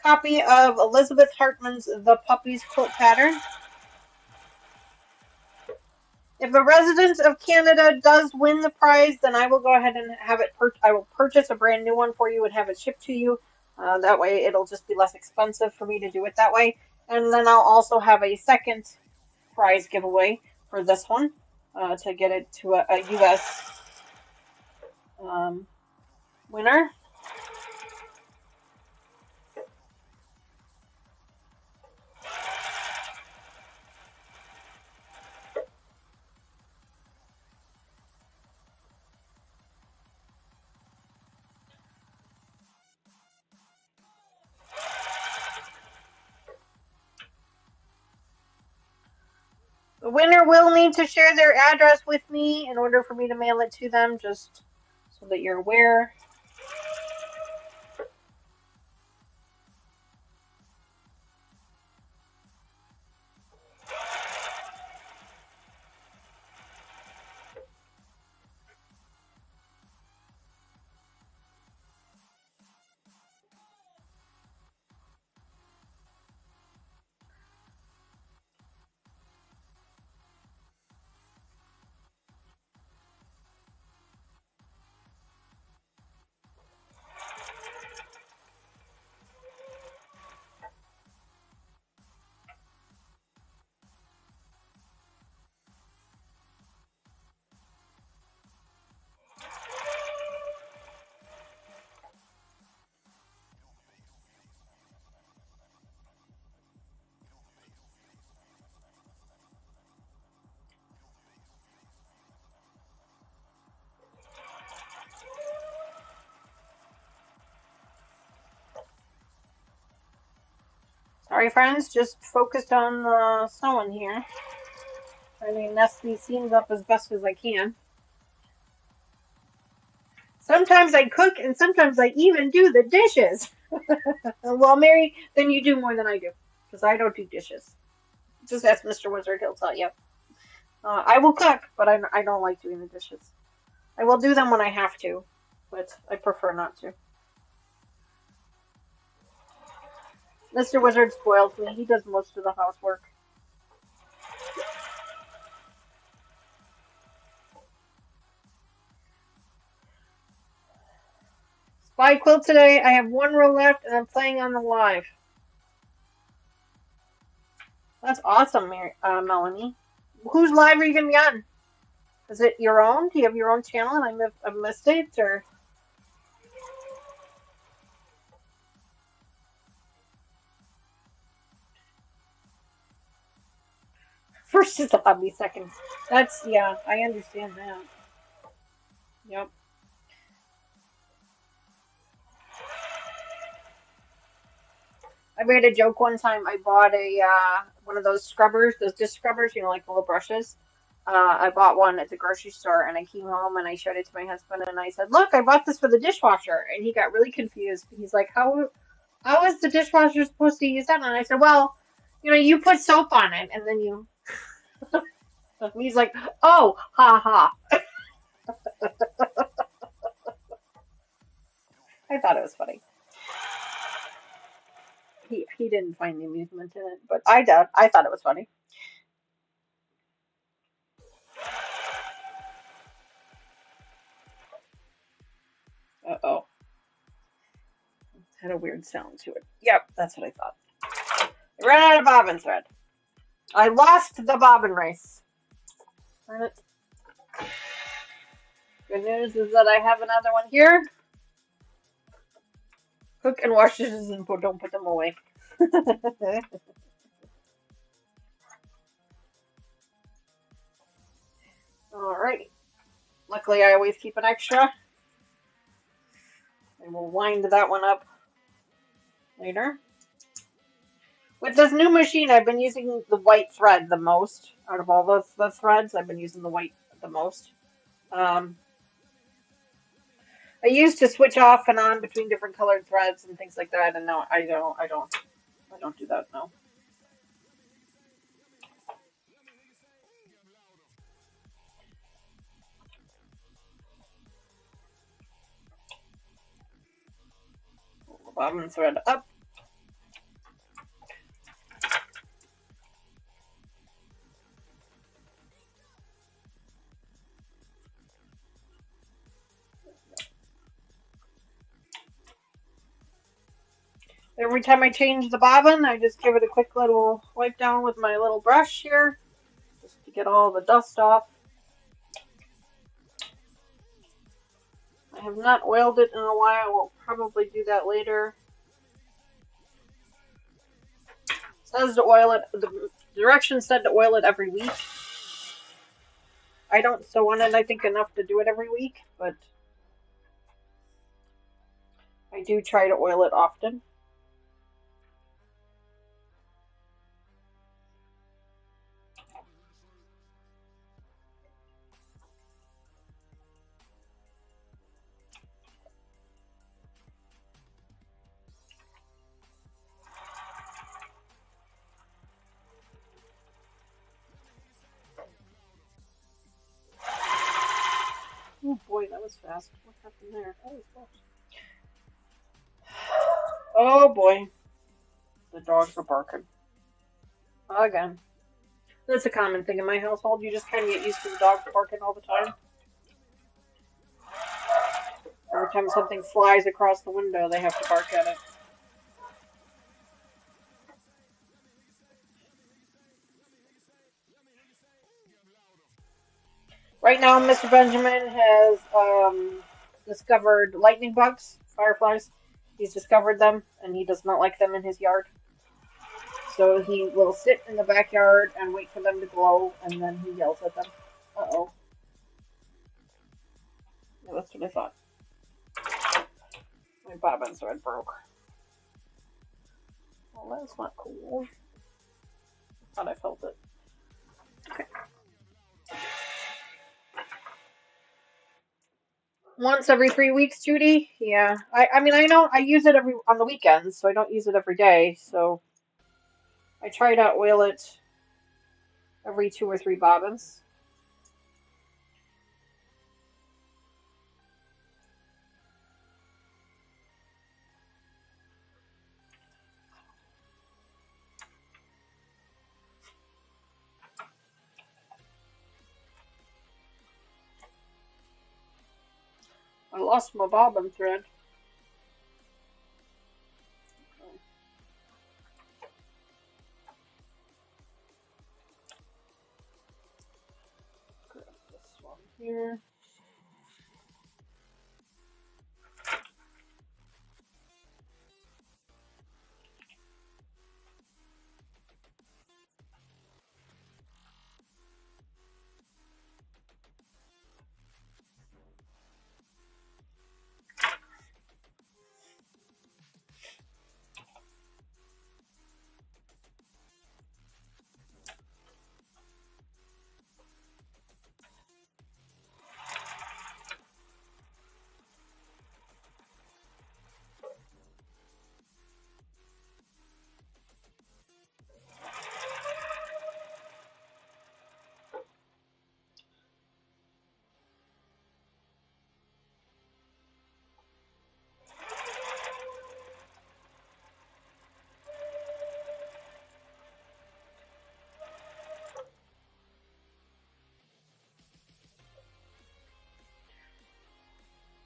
copy of Elizabeth Hartman's The Puppies quilt pattern. If a resident of Canada does win the prize, then I will go ahead and have it. I will purchase a brand new one for you and have it shipped to you. That way, it'll just be less expensive for me to do it that way. And then I'll also have a second prize giveaway for this one to get it to a U.S. Winner. The winner will need to share their address with me in order for me to mail it to them, just so that you're aware. Sorry, friends, just focused on the sewing here. Trying to mess these seams up as best as I can. Sometimes I cook, and sometimes I even do the dishes. Well, Mary, then you do more than I do, because I don't do dishes. Just ask Mr. Wizard; he'll tell you. I will cook, but I don't like doing the dishes. I will do them when I have to, but I prefer not to. Mr. Wizard spoils me. He does most of the housework. Spy quilt today. I have one row left, and I'm playing on the live. That's awesome, Melanie. Whose live are you going to be on? Is it your own? Do you have your own channel and I missed it? Or first is the hobby, second. That's, yeah, I understand that. Yep. I made a joke one time. I bought a one of those scrubbers, those dish scrubbers, like little brushes. I bought one at the grocery store, and I came home and I showed it to my husband, and I said, "Look, I bought this for the dishwasher," and he got really confused. He's like, "How is the dishwasher supposed to use that?" And I said, "Well, you put soap on it, and then you." And he's like, "Oh, ha ha." I thought it was funny. He didn't find the amusement in it, but I did. I thought it was funny. Uh-oh. Had a weird sound to it. Yep, that's what I thought. I ran out of bobbin thread. I lost the bobbin race. Darn it. Good news is that I have another one here. Cook and wash dishes and don't put them away. Alrighty. Luckily, I always keep an extra. And we'll wind that one up later. With this new machine, I've been using the white thread the most. Out of all the threads, I've been using the white the most. I used to switch off and on between different colored threads and things like that, and now I don't do that now. bobbin thread up. Every time I change the bobbin, I just give it a quick little wipe down with my little brush here, just to get all the dust off. I have not oiled it in a while. We'll probably do that later. It says to oil it. The directions said to oil it every week. I don't sew on it, I think, enough to do it every week, but I do try to oil it often. Oh boy, that was fast. What happened there? That was fast. Oh boy. The dogs are barking. Again. That's a common thing in my household. You just kind of get used to the dogs barking all the time. Every time something flies across the window, they have to bark at it. Right now, Mr. Benjamin has discovered lightning bugs, fireflies. He's discovered them, and he does not like them in his yard. So he will sit in the backyard and wait for them to glow, and then he yells at them. Uh-oh. Yeah, that's what I thought. My bobbin thread broke. Well, that's not cool. Thought I felt it. Okay. Once every 3 weeks, Judy? Yeah. I mean, I know I use it on the weekends, so I don't use it every day, so I try to oil it every 2 or 3 bobbins. I lost my bobbin thread. Grab this one here.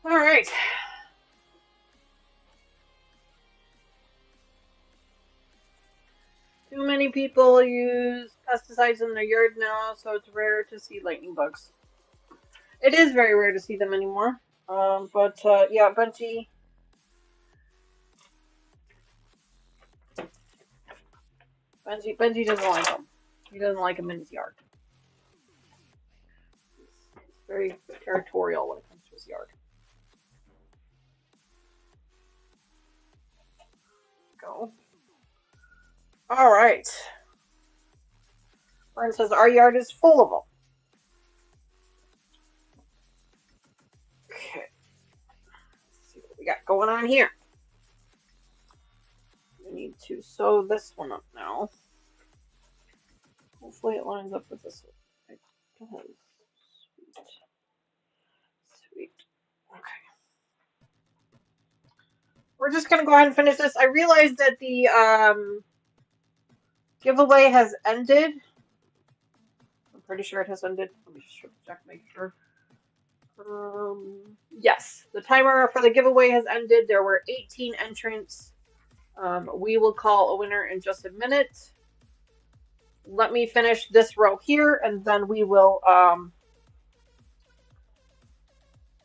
All right. Too many people use pesticides in their yard now, so it's rare to see lightning bugs. It is very rare to see them anymore. Yeah, Benji. Benji doesn't like them. He doesn't like them in his yard. He's very territorial when it comes to his yard. Go. All right. Fern says our yard is full of them. Okay. Let's see what we got going on here. We need to sew this one up now. Hopefully it lines up with this one. It does. Sweet. Sweet. Okay. we're just going to go ahead and finish this. I realized that the giveaway has ended. I'm pretty sure it has ended. Let me just check, make sure. Yes, the timer for the giveaway has ended. There were 18 entrants. We will call a winner in just a minute. Let me finish this row here, and then we will.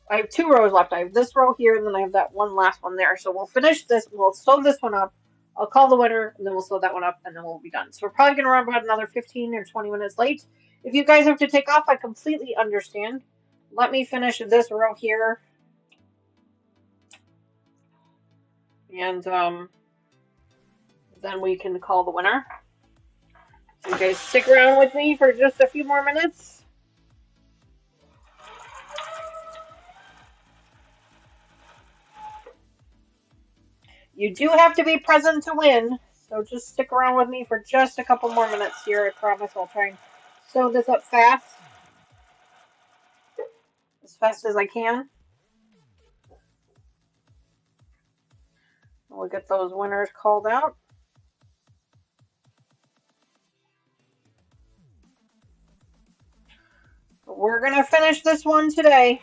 I have 2 rows left. I have this row here, and then I have that one last one there. So we'll finish this. We'll sew this one up. I'll call the winner, and then we'll sew that one up, and then we'll be done. So we're probably going to run about another 15 or 20 minutes late. If you guys have to take off, I completely understand. Let me finish this row here. And then we can call the winner. So you guys stick around with me for just a few more minutes. You do have to be present to win, so just stick around with me for just a couple more minutes here. I promise I'll try and sew this up fast. As fast as I can. We'll get those winners called out. We're going to finish this one today.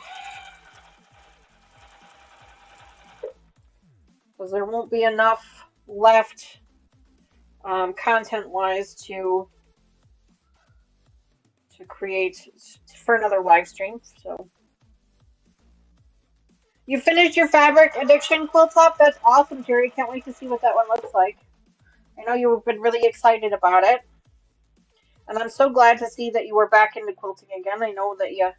Because there won't be enough left content-wise to create for another live stream. So you finished your fabric addiction quilt top? That's awesome, Terry. Can't wait to see what that one looks like. I know you've been really excited about it. And I'm so glad to see that you were back into quilting again. I know that you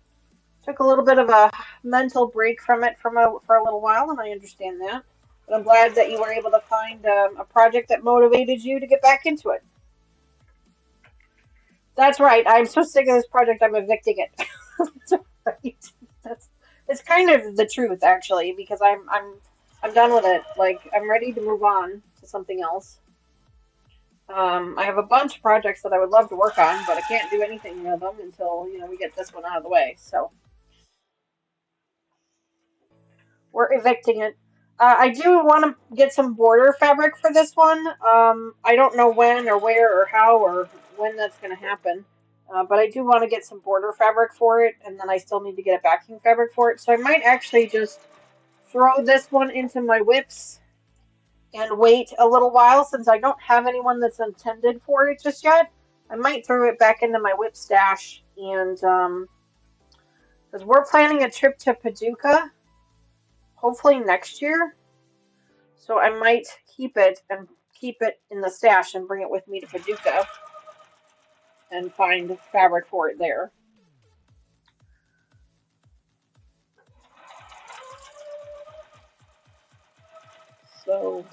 took a little bit of a mental break from it for a little while, and I understand that. But I'm glad that you were able to find a project that motivated you to get back into it. That's right. I'm so sick of this project, I'm evicting it. That's right. It's kind of the truth, actually, because I'm done with it. Like, I'm ready to move on to something else. I have a bunch of projects that I would love to work on, but I can't do anything with them until we get this one out of the way. So we're evicting it. I do want to get some border fabric for this one. I don't know when or where or how or when that's going to happen. But I do want to get some border fabric for it, and then I still need to get a backing fabric for it. So I might actually just throw this one into my whips and wait a little while, since I don't have anyone that's intended for it just yet. I might throw it back into my whip stash, and because we're planning a trip to Paducah, hopefully next year. So I might keep it in the stash and bring it with me to Paducah and find fabric for it there. So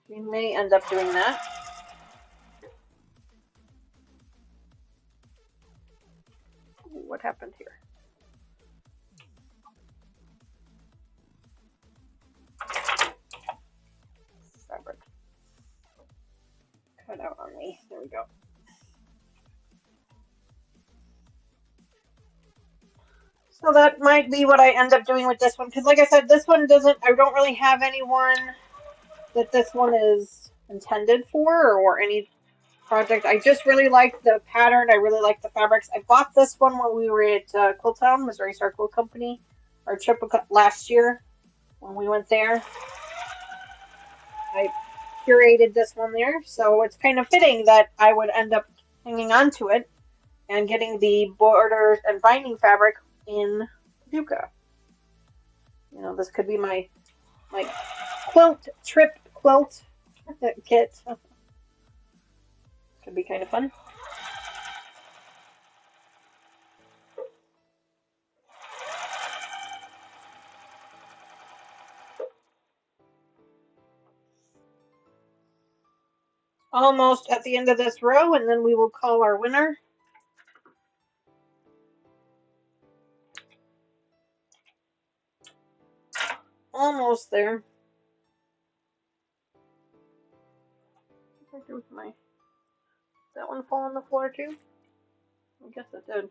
we may end up doing that. Ooh, what happened here? Fabric cut out on me. There we go. So that might be what I end up doing with this one, because like I said, this one I don't really have anyone that this one is intended for, or any project. I just really like the pattern. I really like the fabrics. I bought this one when we were at Quilt Town, Missouri Star Quilt Company, our trip last year when we went there. I curated this one there, so it's kind of fitting that I would end up hanging on to it and getting the borders and binding fabric in Paducah. This could be my quilt trip quilt kit. Could be kind of fun. Almost at the end of this row, and then we will call our winner. Almost there. What did I do with did that one fall on the floor too? I guess it did.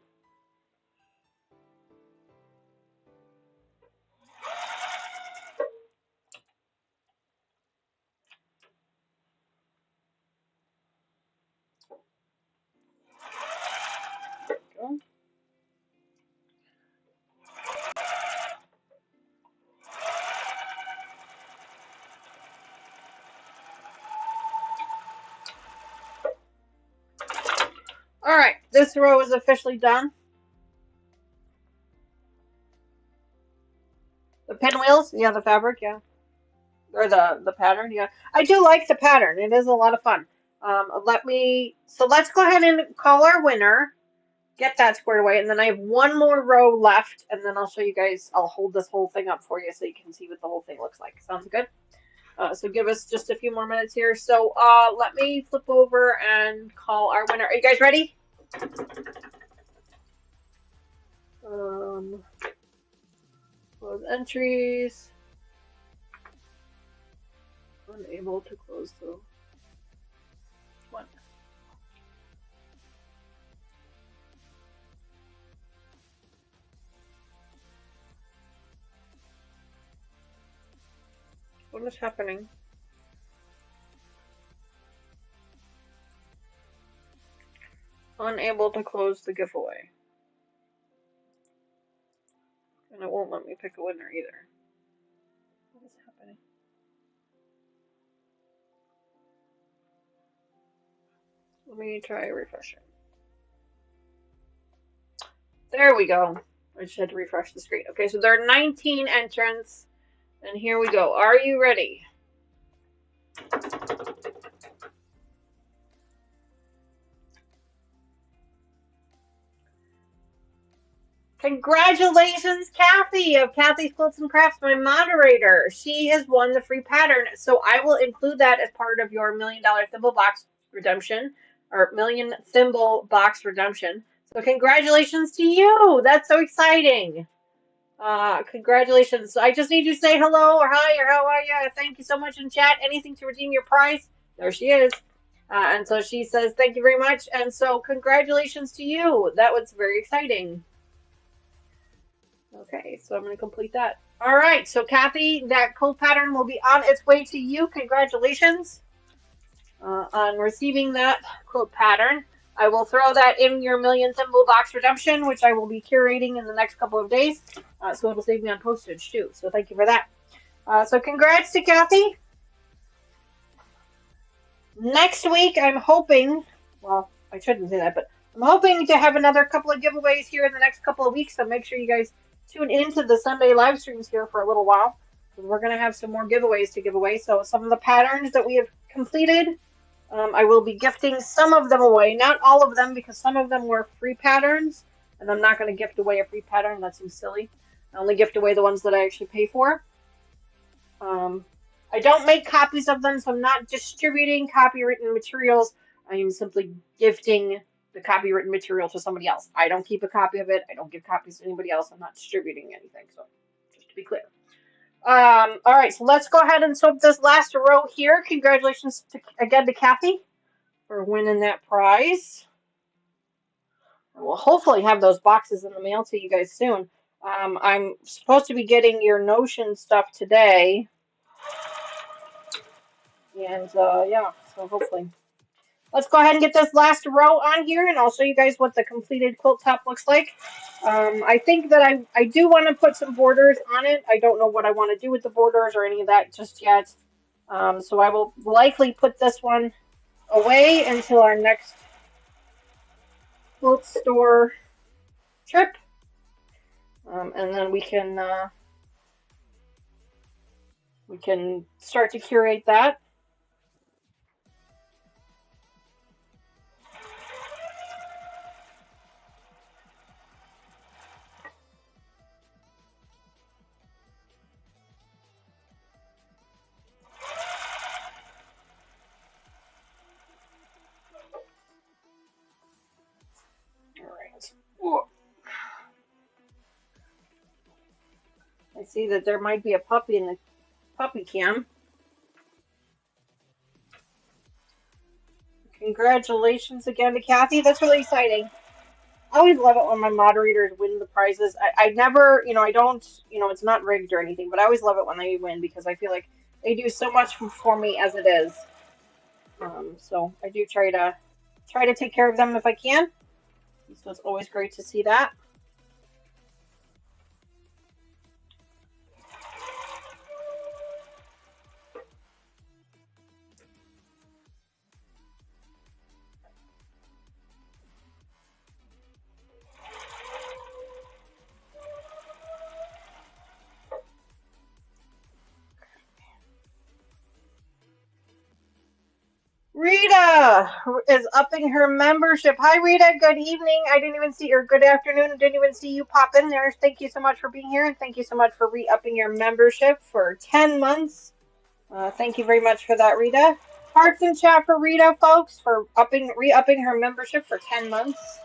All right, this row is officially done. The pinwheels, yeah, the fabric, yeah, or the pattern, yeah. I do like the pattern. It is a lot of fun. So let's go ahead and call our winner. Get that squared away, and then I have one more row left, and then I'll show you guys. I'll hold this whole thing up for you so you can see what the whole thing looks like. Sounds good? So give us just a few more minutes here. So let me flip over and call our winner. Are you guys ready? Close entries. Unable to close the one. What is happening? Unable to close the giveaway. And it won't let me pick a winner either. What is happening? Let me try refreshing. There we go. I just had to refresh the screen. Okay, so there are 19 entrants. And here we go. Are you ready? Congratulations, Kathy of Kathy's Quilts and Crafts, my moderator. She has won the free pattern, so I will include that as part of your $1 Million Thimble Box redemption, or Million Thimble Box redemption. So congratulations to you. That's so exciting. Congratulations. I just need you to say hello or hi or how are you. Thank you so much in chat. Anything to redeem your prize. There she is. And so she says thank you very much. And so congratulations to you. That was very exciting. Okay, so I'm going to complete that. All right, so Kathy, that quilt pattern will be on its way to you. Congratulations on receiving that quilt pattern. I will throw that in your Million Thimble Box redemption, which I will be curating in the next couple of days. So it'll save me on postage too. So thank you for that. So congrats to Kathy. Next week, I'm hoping, well, I shouldn't say that, but I'm hoping to have another couple of giveaways here in the next couple of weeks. So make sure you guys tune into the Sunday live streams here for a little while. We're going to have some more giveaways to give away. So some of the patterns that we have completed, I will be gifting some of them away. Not all of them, because some of them were free patterns. And I'm not going to gift away a free pattern. That seems silly. I only gift away the ones that I actually pay for. I don't make copies of them, so I'm not distributing copywritten materials. I am simply gifting the copywritten material to somebody else. I don't keep a copy of it. I don't give copies to anybody else. I'm not distributing anything, so just to be clear. All right, so let's go ahead and swap this last row here. Congratulations again to Kathy for winning that prize. We'll hopefully have those boxes in the mail to you guys soon. I'm supposed to be getting your Notion stuff today. And yeah, so hopefully. Let's go ahead and get this last row on here, and I'll show you guys what the completed quilt top looks like. I think that I do want to put some borders on it. I don't know what I want to do with the borders or any of that just yet. So I will likely put this one away until our next quilt store trip. And then we can start to curate that. I see that there might be a puppy in the puppy cam. Congratulations again to Kathy. That's really exciting. I always love it when my moderators win the prizes. I never, I don't, it's not rigged or anything, but I always love it when they win because I feel like they do so much for me as it is. So I do try to take care of them if I can. So it's always great to see that. Rita is upping her membership. Hi, Rita. Good evening. I didn't even see, or good afternoon. I didn't even see you pop in there. Thank you so much for being here, and thank you so much for re-upping your membership for 10 months. Thank you very much for that, Rita. Hearts in chat for Rita, folks, for re-upping her membership for 10 months.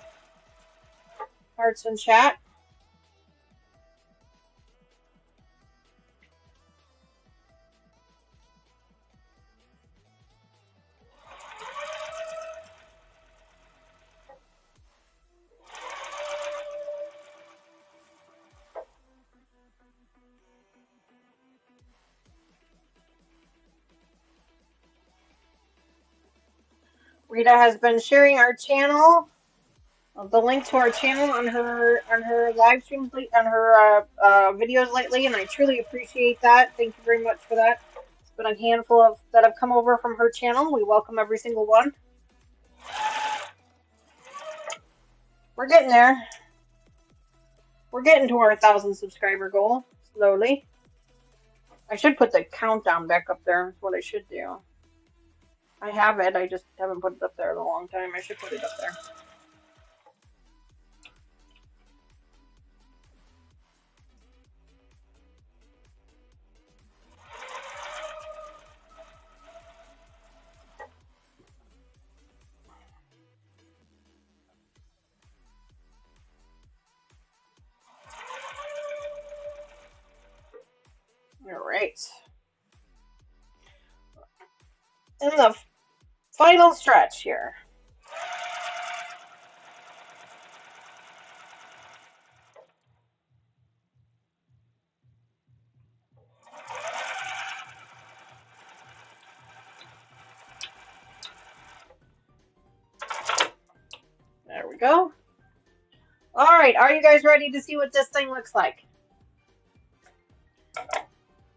Hearts in chat. Rita has been sharing our channel, the link to our channel on her live streams, on her videos lately, and I truly appreciate that. Thank you very much for that. It's been a handful of that have come over from her channel. We welcome every single one. We're getting there. We're getting to our 1,000 subscriber goal slowly. I should put the countdown back up there. That's what I should do. I have it. I just haven't put it up there in a long time. I should put it up there. All right. In the final stretch here. There we go. All right, are you guys ready to see what this thing looks like?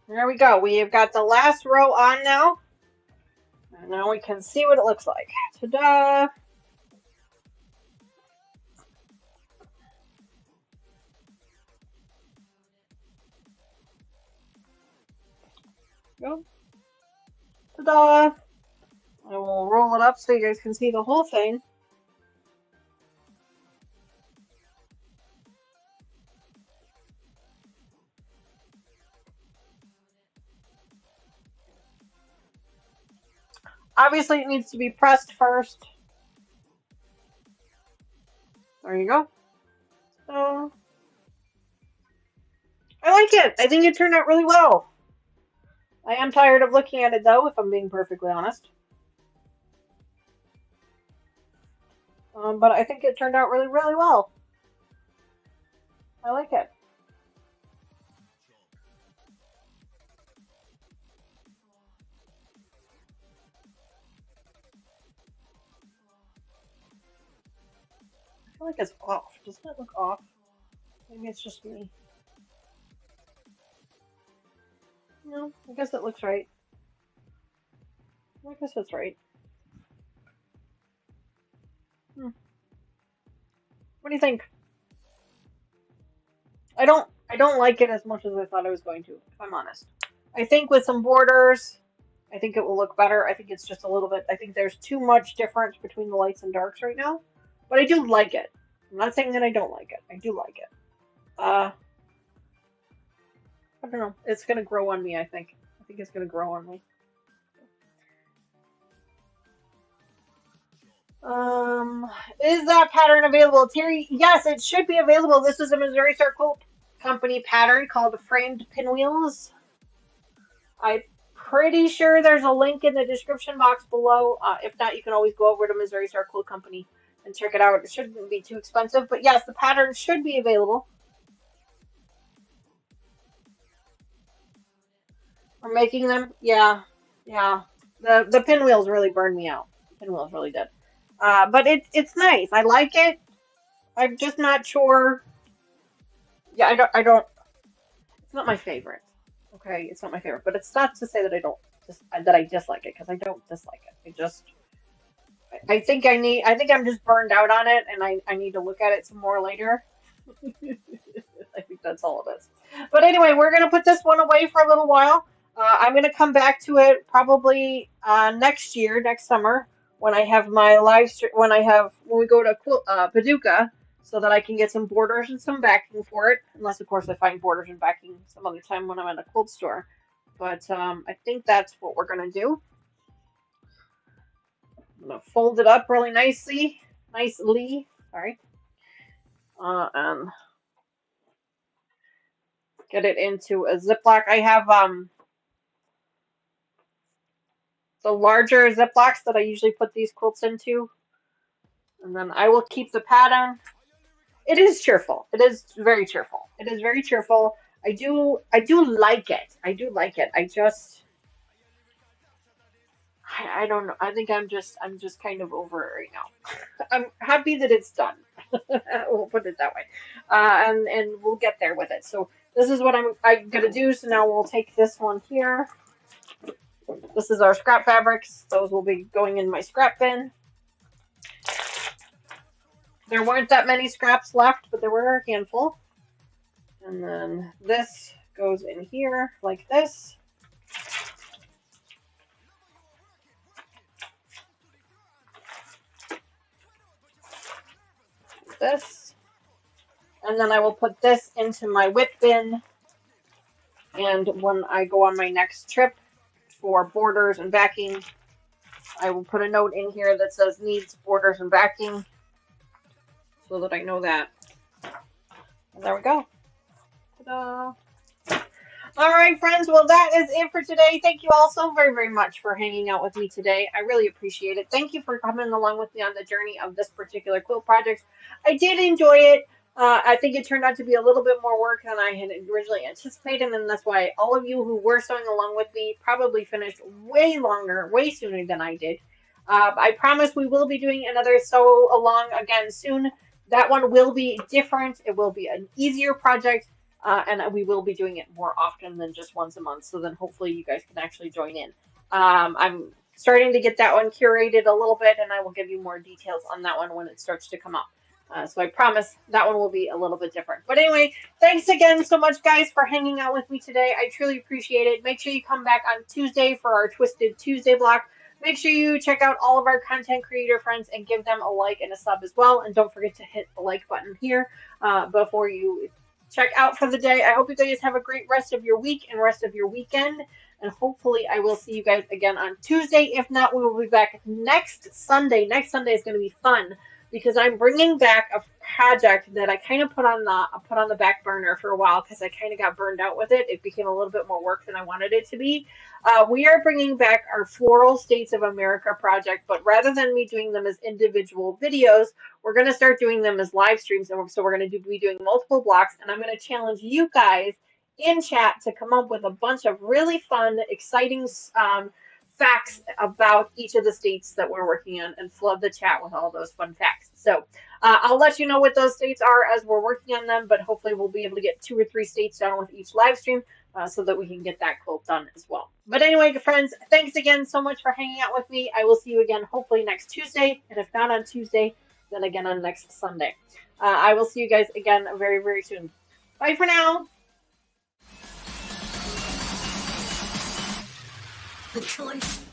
There we go. We have got the last row on now. And now we can see what it looks like. Ta-da! Go. Ta-da! I will roll it up so you guys can see the whole thing. Obviously, it needs to be pressed first. There you go. So, I like it. I think it turned out really well. I am tired of looking at it, though, if I'm being perfectly honest. But I think it turned out really, really well. I like it. I feel like it's off. Doesn't it look off? Maybe it's just me. No, I guess it looks right. I guess that's right. What do you think? I don't like it as much as I thought I was going to, if I'm honest. I think with some borders, I think it will look better. I think it's just a little bit, I think there's too much difference between the lights and darks right now. But I do like it. I'm not saying that I don't like it. I do like it. I don't know. It's going to grow on me, I think. I think it's going to grow on me. Is that pattern available? Terry, yes, it should be available. This is a Missouri Star Quilt Company pattern called Framed Pinwheels. I'm pretty sure there's a link in the description box below. If not, you can always go over to Missouri Star Quilt Company and check it out. It shouldn't be too expensive, but yes, the pattern should be available. We're making them, yeah. The pinwheels really burned me out. Pinwheels really did. But it's nice. I like it. I'm just not sure. Yeah, I don't. It's not my favorite. Okay, it's not my favorite, but it's not to say that I dislike it, because I don't dislike it. I think I'm just burned out on it, and I need to look at it some more later. I think that's all it is. But anyway, we're gonna put this one away for a little while. I'm gonna come back to it probably next year, next summer, when I have my live stream, when we go to Paducah, so that I can get some borders and some backing for it. Unless, of course, I find borders and backing some other time when I'm at a quilt store. But I think that's what we're gonna do. I'm gonna fold it up really nicely, sorry, and get it into a Ziploc. I have the larger Ziplocs that I usually put these quilts into, and then I will keep the pattern. It is cheerful. It is very cheerful. It is very cheerful. I do like it. I do like it. I don't know. I think I'm just kind of over it right now. I'm happy that it's done. We'll put it that way. And we'll get there with it. So this is what I'm gonna do. So now we'll take this one here. This is our scrap fabrics. Those will be going in my scrap bin. There weren't that many scraps left, but there were a handful. And then this goes in here like this. This. And then I will put this into my whip bin. And when I go on my next trip for borders and backing, I will put a note in here that says needs borders and backing so that I know that. And there we go. Ta-da! All right, friends. Well, that is it for today. Thank you all so very, very much for hanging out with me today. I really appreciate it. Thank you for coming along with me on the journey of this particular quilt project. I did enjoy it. I think it turned out to be a little bit more work than I had originally anticipated, and that's why all of you who were sewing along with me probably finished way sooner than I did. I promise we will be doing another sew along again soon. That one will be different. It will be an easier project. And we will be doing it more often than just once a month. So then hopefully you guys can actually join in. I'm starting to get that one curated a little bit, and I will give you more details on that one when it starts to come up. So I promise that one will be a little bit different. But anyway, thanks again so much, guys, for hanging out with me today. I truly appreciate it. Make sure you come back on Tuesday for our Twisted Tuesday block. Make sure you check out all of our content creator friends and give them a like and a sub as well. And don't forget to hit the like button here before you check out for the day. I hope you guys have a great rest of your week and rest of your weekend. And hopefully I will see you guys again on Tuesday. If not, we will be back next Sunday. Next Sunday is going to be fun because I'm bringing back a project that I kind of put on the back burner for a while because I kind of got burned out with it. It became a little bit more work than I wanted it to be. We are bringing back our Floral States of America project, but rather than me doing them as individual videos, we're going to start doing them as live streams. And so we're going to be doing multiple blocks, and I'm going to challenge you guys in chat to come up with a bunch of really fun, exciting facts about each of the states that we're working on and flood the chat with all those fun facts. So I'll let you know what those states are as we're working on them, but hopefully we'll be able to get 2 or 3 states done with each live stream so that we can get that quilt done as well. But anyway, friends, thanks again so much for hanging out with me. I will see you again hopefully next Tuesday, and if not on Tuesday, then again on next Sunday. I will see you guys again very, very soon. Bye for now. The choice